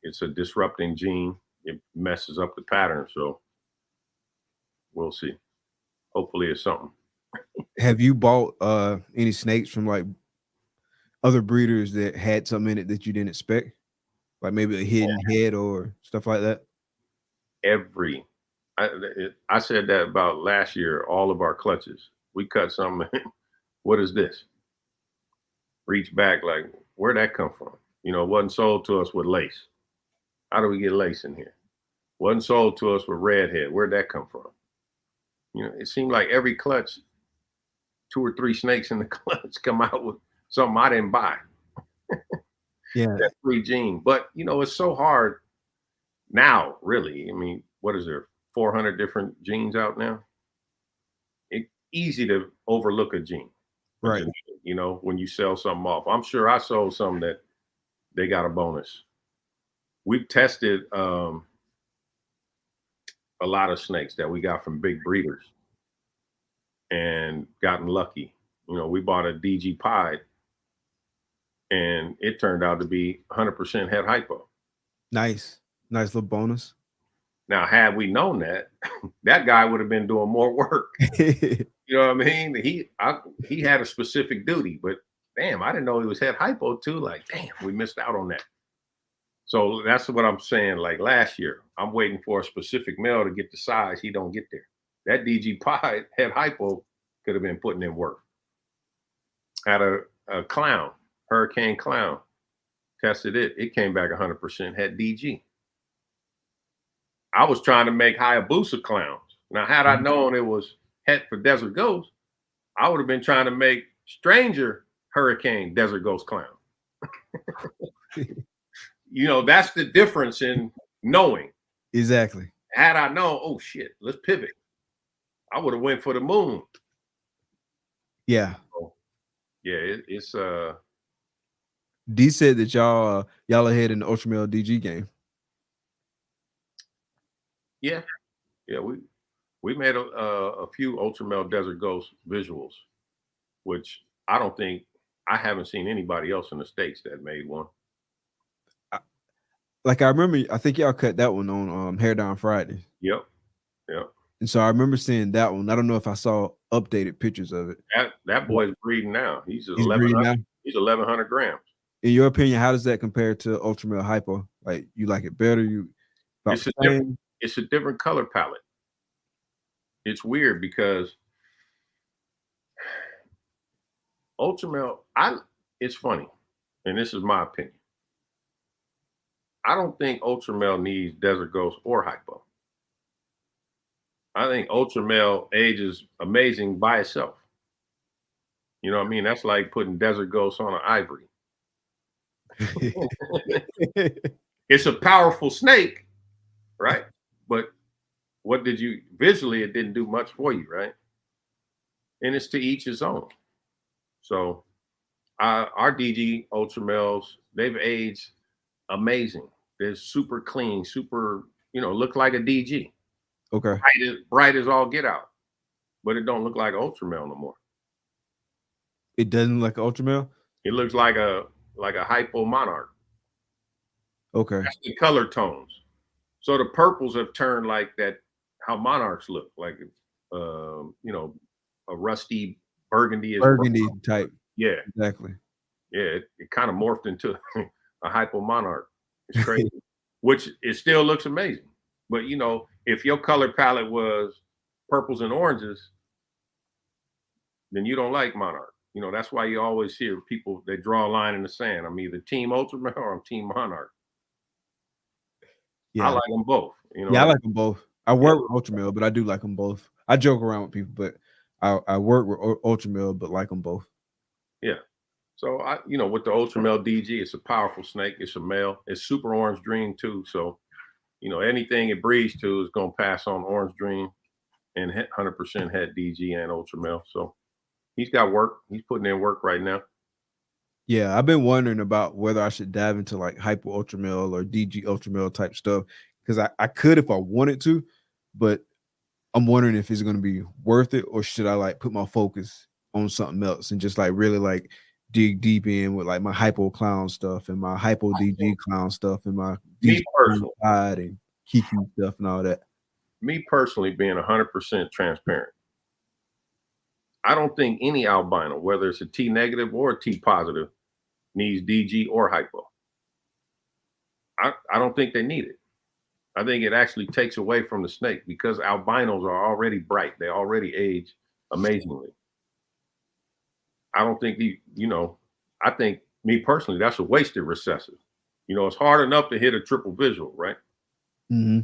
It's a disrupting gene. It messes up the pattern. So we'll see. Hopefully it's something. Have you bought any snakes from like other breeders that had something in it that you didn't expect? Like maybe a hidden head or stuff like that? I said that about last year, all of our clutches. We cut something. What is this? Reach back, like, where'd that come from? It wasn't sold to us with lace. How do we get lace in here? Wasn't sold to us with redhead. Where'd that come from? It seemed like every clutch, 2 or 3 snakes in the clutch come out with something I didn't buy. Yeah. That free gene. But, it's so hard now, really, I mean, what is there? 400 different genes out now. It's easy to overlook a gene, Right. You know, when you sell something off. I'm sure I sold some that they got a bonus. We've tested a lot of snakes that we got from big breeders and gotten lucky. You know, we bought a DG Pied and it turned out to be 100% head hypo. Nice little bonus. Now, had we known that, that guy would have been doing more work. You know what I mean? He had a specific duty, but damn, I didn't know he was head hypo too. Like, damn, we missed out on that. So that's what I'm saying. Like last year, I'm waiting for a specific male to get the size. He don't get there. That DG Pied head hypo could have been putting in work. Had a clown, Hurricane Clown, tested it. It came back 100% had DG. I was trying to make Hayabusa clowns. Now, had I known it was het for Desert Ghost, I would have been trying to make Stranger Hurricane Desert Ghost clown. You know, that's the difference in knowing. Exactly. Had I known, oh shit, let's pivot, I would have went for the moon. Yeah. So, yeah, it's D said that y'all ahead in the Ultra Male DG game. Yeah, we made a few Ultra Male Desert Ghost visuals, which I haven't seen anybody else in the States that made one. Like I remember, I think y'all cut that one on Hair Down Friday. Yep. And so I remember seeing that one. I don't know if I saw updated pictures of it. That boy's breeding now. He's breeding now. He's 1,100 grams. In your opinion, how does that compare to Ultra Male Hypo? Like, you like it better? It's a different color palette. It's weird because Ultra Male, it's funny, and this is my opinion. I don't think Ultra Male needs Desert Ghost or Hypo. I think Ultra Male ages amazing by itself. You know what I mean? That's like putting Desert Ghost on an Ivory. It's a powerful snake, right? But what did you visually? It didn't do much for you, right? And it's to each his own. So our DG Ultra Males, they've aged amazing. They're super clean, super, look like a DG. Okay. Bright as all get out, but it don't look like an Ultra Male no more. It doesn't look like an Ultra Male? It looks like a Hypo Monarch. Okay. That's the color tones. So the purples have turned like that, how Monarchs look, like a rusty burgundy. Burgundy type. Yeah. Exactly. Yeah, it kind of morphed into a Hypo Monarch. It's crazy. Which it still looks amazing. But if your color palette was purples and oranges, then you don't like Monarch. That's why you always hear people, they draw a line in the sand. I'm either Team Ultra Male or I'm Team Monarch. Yeah. I like them both. Yeah, I like them both. I work with Ultra Male, but I do like them both. I joke around with people, but I work with Ultra Male, but like them both. Yeah. So with the Ultra Male DG, it's a powerful snake. It's a male. It's super orange dream too. So, anything it breeds to is going to pass on orange dream and 100% head DG and Ultra Male. So he's got work. He's putting in work right now. Yeah, I've been wondering about whether I should dive into like Hypo Ultra Male or DG Ultra Male type stuff, because I could if I wanted to, but I'm wondering if it's going to be worth it, or should I like put my focus on something else and just like really like dig deep in with like my Hypo Clown stuff and my Hypo DG Clown stuff and my DG Pied and Kiki stuff and all that. Me personally, being 100% transparent, I don't think any albino, whether it's a T negative or a T positive, needs DG or Hypo. I don't think they need it. I think it actually takes away from the snake because albinos are already bright. They already age amazingly. I don't think I think, me personally, that's a wasted recessive. It's hard enough to hit a triple visual, right? Mm-hmm.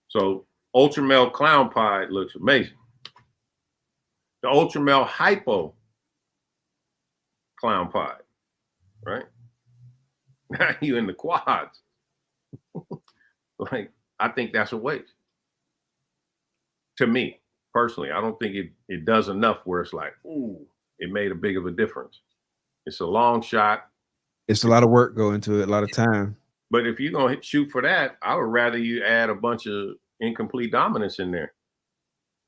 So Ultra Male Clown Pied looks amazing. The Ultra Male Hypo Clown Pied, right? Now you in the quads. Like, I think that's a waste. To me, personally, I don't think it does enough where it's like, ooh, it made a big of a difference. It's a long shot. It's a lot of work going into it, a lot of time. But if you're going to shoot for that, I would rather you add a bunch of incomplete dominance in there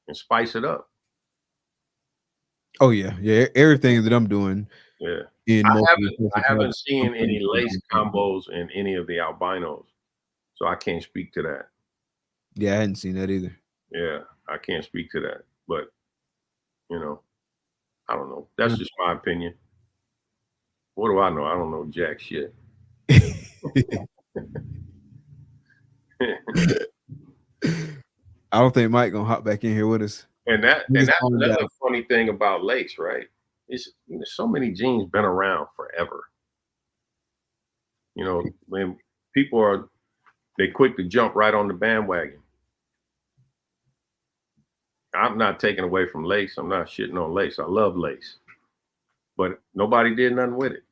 and spice it up. Oh yeah, yeah. Everything that I'm doing. Yeah. In I haven't seen any lace combos in any of the albinos, so I can't speak to that. Yeah, I hadn't seen that either. Yeah, I can't speak to that. But you know, I don't know. That's just my opinion. What do I know? I don't know jack shit. I don't think Mike gonna hop back in here with us. And that's another funny thing about lace, right? It's so many genes been around forever. You know, when people they quick to jump right on the bandwagon. I'm not taking away from lace. I'm not shitting on lace. I love lace, but nobody did nothing with it.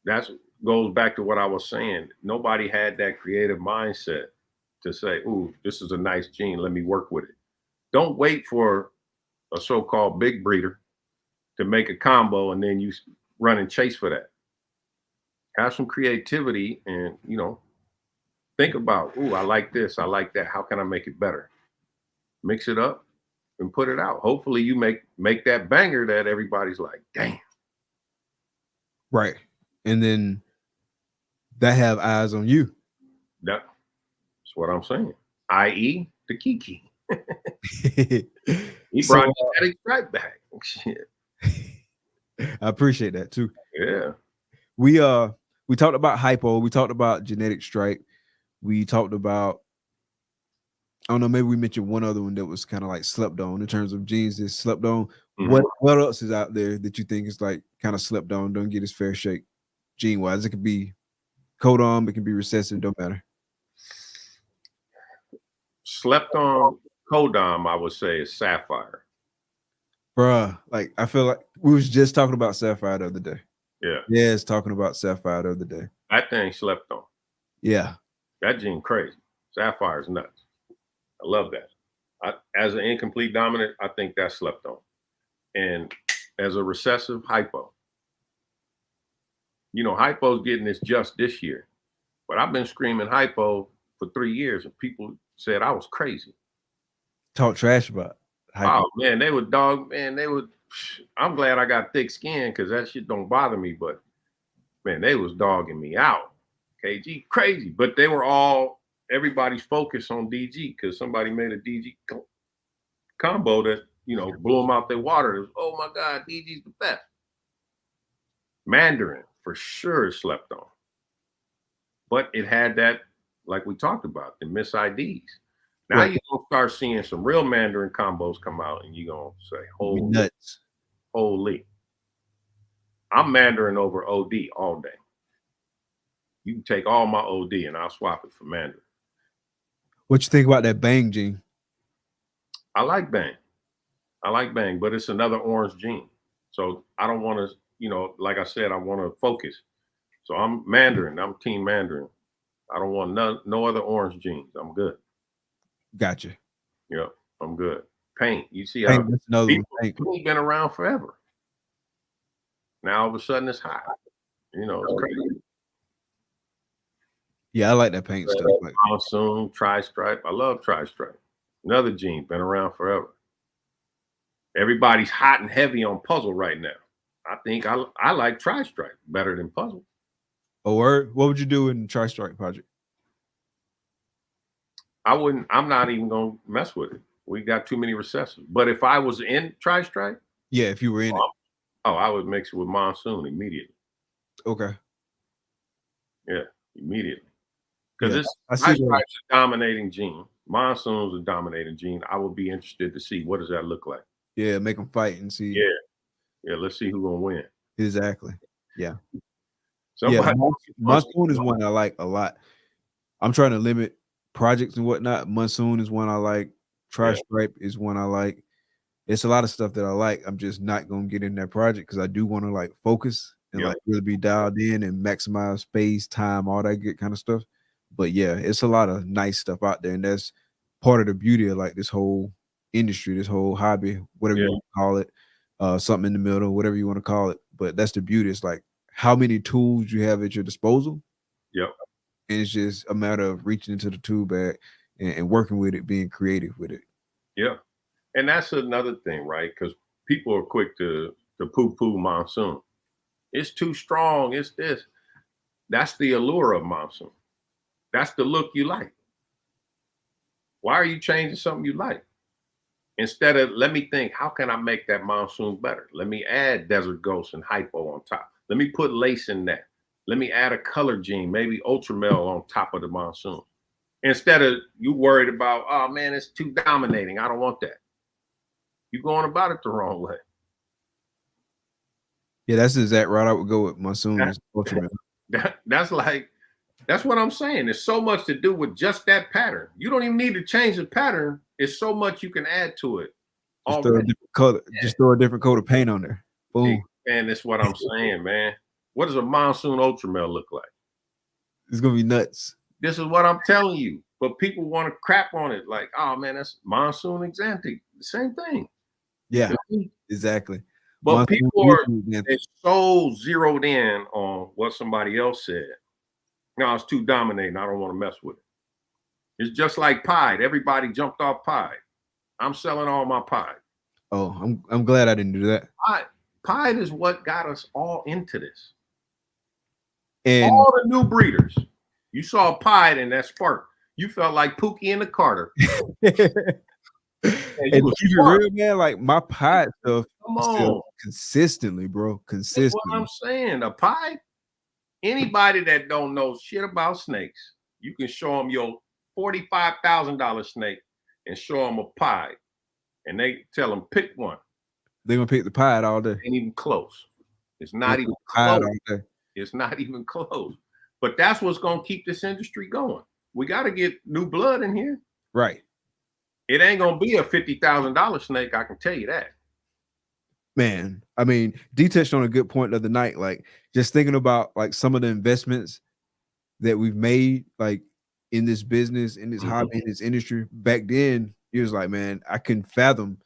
That goes back to what I was saying. Nobody had that creative mindset to say, ooh, this is a nice gene. Let me work with it. Don't wait for a so-called big breeder to make a combo and then you run and chase for that. Have some creativity and, you know, think about, ooh, I like this. I like that. How can I make it better? Mix it up and put it out. Hopefully you make that banger that everybody's like, damn. Right. And then that have eyes on you. That's what I'm saying. I.e. the Kiki. He brought that right back. Shit. I appreciate that too. Yeah. We talked about hypo, we talked about genetic stripe, we talked about, I don't know, maybe we mentioned one other one that was kind of like slept on in terms of genes that slept on. Mm-hmm. What else is out there that you think is like kind of slept on, don't get its fair shake gene wise? It could be codom, it can be recessive, don't matter. Slept on codom, I would say, is sapphire. Bruh, like I feel like we was just talking about sapphire the other day. Yeah. Yeah, it's talking about sapphire the other day. That thing slept on. Yeah. That gene crazy. Sapphire is nuts. I love that. As an incomplete dominant, I think that's slept on. And as a recessive, hypo. You know, hypo's getting this just this year. But I've been screaming hypo for 3 years and people said I was crazy. Talk trash about hypo. Oh man, they would dog, man, they would. I'm glad I got thick skin because that shit don't bother me, but man, they was dogging me out. KG crazy, but they were all, everybody's focused on DG because somebody made a DG combo that, you know, blew them out their water. It was, oh my God, DG's the best. Mandarin for sure slept on, but it had that, like we talked about, the miss IDs. Now you're gonna start seeing some real Mandarin combos come out, and you're gonna say, "Holy nuts, holy!" I'm Mandarin over OD all day. You can take all my OD, and I'll swap it for Mandarin. What you think about that Bang gene? I like Bang. I like Bang, but it's another orange gene, so I don't want to. You know, like I said, I want to focus. So I'm Mandarin. I'm Team Mandarin. I don't want no other orange genes. I'm good. Gotcha. Yep, I'm good. Paint. You see how people been around forever. Now all of a sudden it's hot. You know, it's crazy. Yeah, I like that paint stuff. Like Monsoon, tri-stripe. I love tri-stripe. Another gene, been around forever. Everybody's hot and heavy on puzzle right now. I think I like tri-stripe better than puzzle. Oh, word? What would you do in the tri-stripe project? I'm not even gonna mess with it. We got too many recessives. But if I was in tri-stripe, yeah, if you were in it, I would mix it with Monsoon immediately. Okay. Yeah, immediately. Because tri-stripe's a dominating gene. Monsoon's a dominating gene. I would be interested to see what does that look like. Yeah, make them fight and see. Yeah. Let's see who's gonna win. Exactly. Yeah. Monsoon is one I like a lot. I'm trying to limit projects and whatnot. Monsoon is one I like. Tri-stripe is one I like. It's a lot of stuff that I like. I'm just not gonna get in that project because I do want to like focus and like really be dialed in and maximize space, time, all that good kind of stuff. But yeah, it's a lot of nice stuff out there, and that's part of the beauty of like this whole industry, this whole hobby, whatever you want to call it, something in the middle, whatever you want to call it. But that's the beauty. It's like how many tools you have at your disposal. Yep. And it's just a matter of reaching into the tool bag and working with it, being creative with it. Yeah. And that's another thing, right? Because people are quick to poo-poo monsoon. It's too strong. It's this. That's the allure of monsoon. That's the look you like. Why are you changing something you like? Instead of, let me think, how can I make that monsoon better? Let me add Desert Ghost and Hypo on top. Let me put lace in that. Let me add a color gene, maybe Ultramel on top of the monsoon. Instead of you worried about, oh man, it's too dominating. I don't want that. You're going about it the wrong way. Yeah, that's the exact route I would go with monsoon. That's what I'm saying. There's so much to do with just that pattern. You don't even need to change the pattern. It's so much you can add to it. Just throw a different color. Just throw a different coat of paint on there. Boom. Man, that's what I'm saying, man. What does a monsoon Ultramel look like? It's gonna be nuts. This is what I'm telling you. But people want to crap on it, like, oh man, that's monsoon Exantic. The same thing. Yeah, exactly. But monsoon people are so zeroed in on what somebody else said. No, it's too dominating. I don't want to mess with it. It's just like Pied. Everybody jumped off Pied. I'm selling all my Pied. Oh, I'm glad I didn't do that. Pied is what got us all into this. And all the new breeders. You saw Pied in that spark. You felt like Pookie in the Carter. And keep it real, man. Like my Pied stuff, still consistently, bro. Consistently. That's what I'm saying. A Pied. Anybody that don't know shit about snakes, you can show them your $45,000 snake and show them a Pied, and they tell them pick one. They're gonna pick the Pied all day. Ain't even close. It's not even close. It's not even close. But that's what's gonna keep this industry going. We got to get new blood in here. Right. It ain't gonna be a $50,000 snake. I can tell you that. Man, I mean, D touched on a good point the other night. Like, just thinking about like some of the investments that we've made, like in this business, in this hobby, in this industry. Back then, it was like, man, I couldn't fathom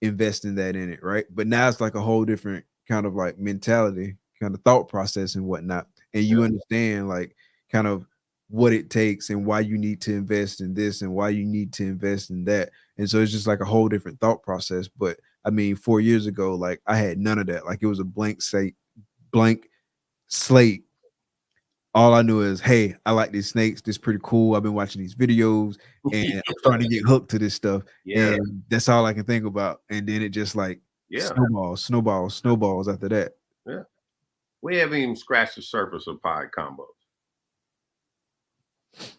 investing that in it, right? But now it's like a whole different kind of like mentality, kind of thought process and whatnot. And you understand like kind of what it takes and why you need to invest in this and why you need to invest in that. And so it's just like a whole different thought process. But I mean, 4 years ago, like I had none of that. Like it was a blank slate. All I knew is, hey, I like these snakes. This is pretty cool. I've been watching these videos and I'm starting to get hooked to this stuff. Yeah. And that's all I can think about. And then it just like snowballs after that. Yeah. We haven't even scratched the surface of Pied combos.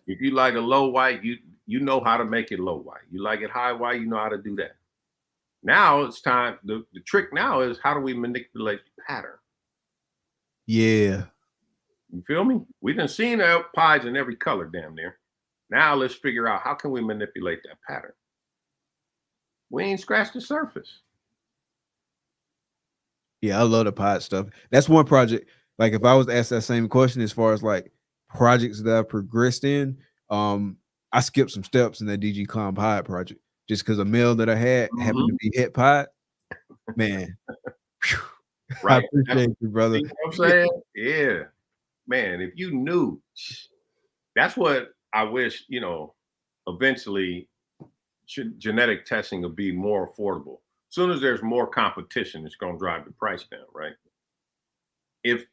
If you like a low white, you know how to make it low white. You like it high white, you know how to do that. Now it's time. The trick now is how do we manipulate the pattern? Yeah. You feel me? We done seen Pieds in every color damn near. Now let's figure out how can we manipulate that pattern. We ain't scratched the surface. Yeah, I love the Pied stuff. That's one project. Like if I was asked that same question as far as like projects that I've progressed in, I skipped some steps in that DG Clown Pied project just because a male that I had happened to be hit Pied. Man, right. I appreciate you, brother. You know what I'm saying? Yeah, man. If you knew, that's what I wish. You know, eventually, genetic testing will be more affordable. As soon as there's more competition, it's going to drive the price down, right? If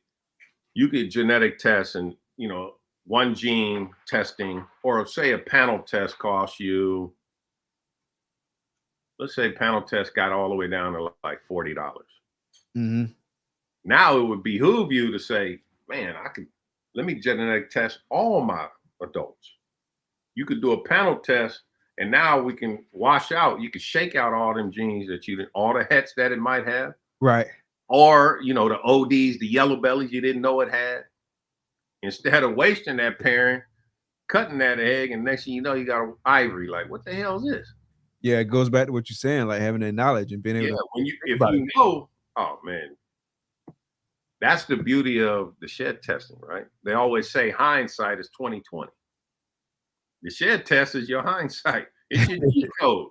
you could genetic test and, you know, one gene testing, or say a panel test costs you, let's say panel test got all the way down to like $40. Mm-hmm. Now it would behoove you to say, man, let me genetic test all my adults. You could do a panel test, and now we can wash out, you could shake out all them genes that all the hets that it might have. Right. Or, you know, the ODs, the yellow bellies you didn't know it had. Instead of wasting that parent, cutting that egg, and next thing you know, you got an Ivory. Like, what the hell is this? Yeah, it goes back to what you're saying, like having that knowledge and being able to. If you know, oh man, that's the beauty of the shed testing, right? They always say hindsight is 20/20. The shed test is your hindsight. It's your G code.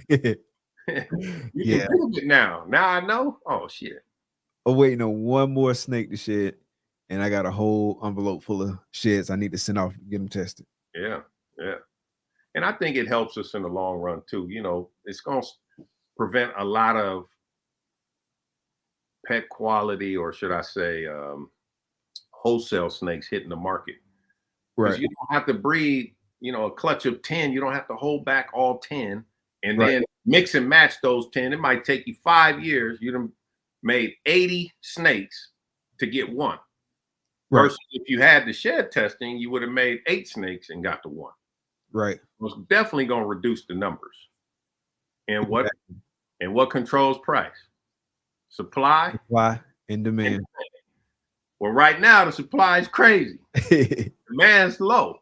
You can prove it now. Now I know. Oh shit. I'm waiting on one more snake to shed, and I got a whole envelope full of sheds I need to send off and get them tested. Yeah, yeah. And I think it helps us in the long run too. You know, it's going to prevent a lot of pet quality, or should I say, wholesale snakes hitting the market. Right. You don't have to breed, you know, a clutch of 10. You don't have to hold back all 10 and then mix and match those 10. It might take you 5 years. You'd have made 80 snakes to get one. Right. Versus if you had the shed testing, you would have made 8 snakes and got the one. Right. It's definitely going to reduce the numbers. And what controls price? Supply and demand. Well, right now the supply is crazy. Demand's low.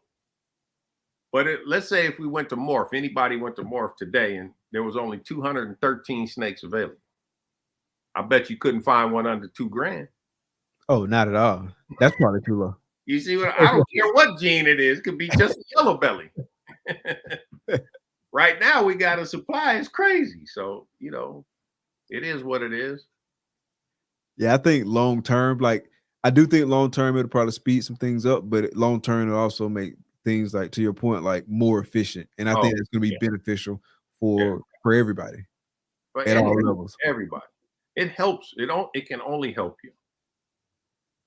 But let's say if we went to morph, anybody went to morph today and there was only 213 snakes available. I bet you couldn't find one under $2,000. Oh, not at all. That's probably too low. You see what I don't care what gene it is. It could be just a yellow belly. Right now we got a supply. It's crazy. So, you know, it is what it is. Yeah, I think long term, like I do think long term it'll probably speed some things up, but long term it'll also make things, like to your point, like more efficient. And I think it's going to be beneficial for everybody at all levels. Everybody. It helps. It can only help you.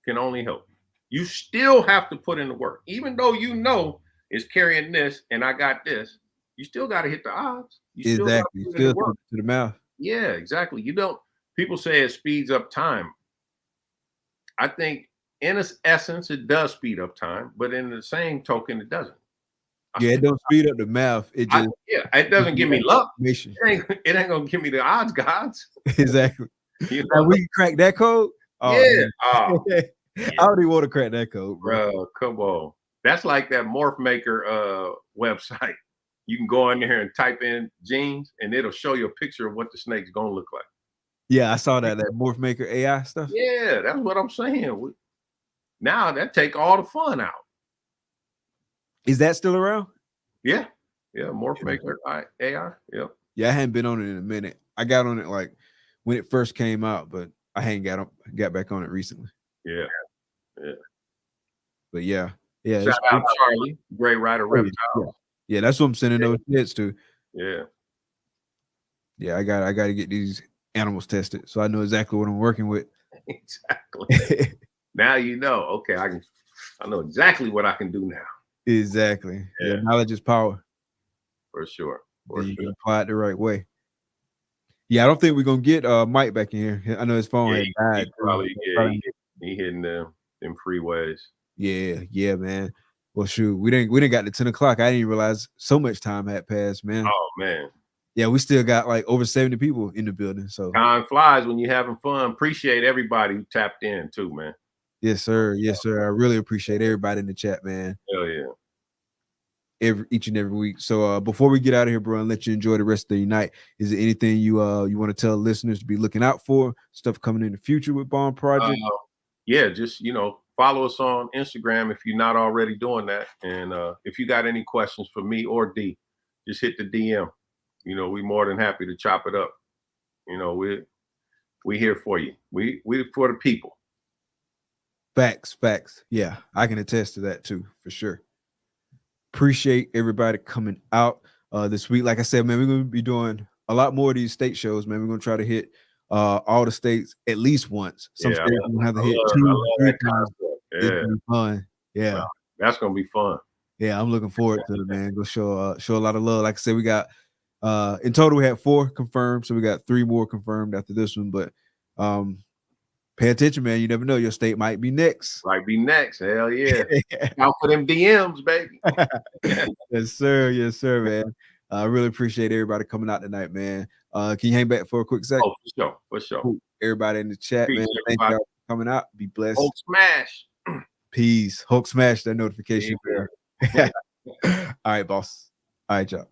Can only help you. You still have to put in the work. Even though you know it's carrying this and I got this, you still got to hit the odds. You exactly. Still to the mouth. Yeah, exactly. You don't. People say it speeds up time. I think in its essence, it does speed up time, but in the same token, it doesn't. It don't speed up the math. It just it doesn't give me luck. It ain't gonna give me the odds gods. Exactly. You know? We can crack that code. I already want to crack that code, bro. Come on. That's like that Morph Maker website. You can go in there and type in genes, and it'll show you a picture of what the snake's gonna look like. Yeah, I saw that Morph Maker AI stuff. Yeah, that's what I'm saying. Now that take all the fun out. Is that still around? Yeah. Morph Maker AI. Yep. Yeah, I hadn't been on it in a minute. I got on it like when it first came out, but I hadn't got back on it recently. Yeah. But yeah. Shout out Charlie, great writer, Reptiles. Yeah, that's what I'm sending those hits to. Yeah. Yeah, I got to get these animals tested so I know exactly what I'm working with. Exactly. Now you know. Okay, I know exactly what I can do now. Exactly. Yeah, knowledge is power. For sure. You can apply it the right way. Yeah, I don't think we're gonna get Mike back in here. I know his phone had died. He hitting them freeways. Yeah, man. Well, shoot, we didn't got to 10 o'clock. I didn't even realize so much time had passed, man. Oh man. Yeah, we still got like over 70 people in the building. So time flies when you're having fun. Appreciate everybody who tapped in too, man. Yes, sir. Yes, sir. I really appreciate everybody in the chat, man. Hell yeah. Each and every week. So before we get out of here, bro, and let you enjoy the rest of your night, is there anything you want to tell listeners to be looking out for? Stuff coming in the future with Bond Project? Yeah, just follow us on Instagram if you're not already doing that. And if you got any questions for me or D, just hit the DM. We're more than happy to chop it up. We here for you. We for the people. Facts. Yeah, I can attest to that too, for sure. Appreciate everybody coming out this week. Like I said, man, we're going to be doing a lot more of these state shows, man. We're going to try to hit all the states at least once. Some states we're going to have to hit 2-3 times. Yeah. It's gonna be fun. Yeah. Wow. That's going to be fun. Yeah, I'm looking forward to it, man. Go show a lot of love. Like I said, we got in total we had 4 confirmed, so we got 3 more confirmed after this one. But pay attention, man. You never know. Your state might be next. Hell yeah. Out for them DMs, baby. Yes, sir, man. I really appreciate everybody coming out tonight, man. Can you hang back for a quick second? Oh, for sure. Cool. Everybody in the chat, man. Thank y'all for coming out. Be blessed. Hulk smash. Peace. Hulk smash that notification bell. All right, boss. All right, y'all.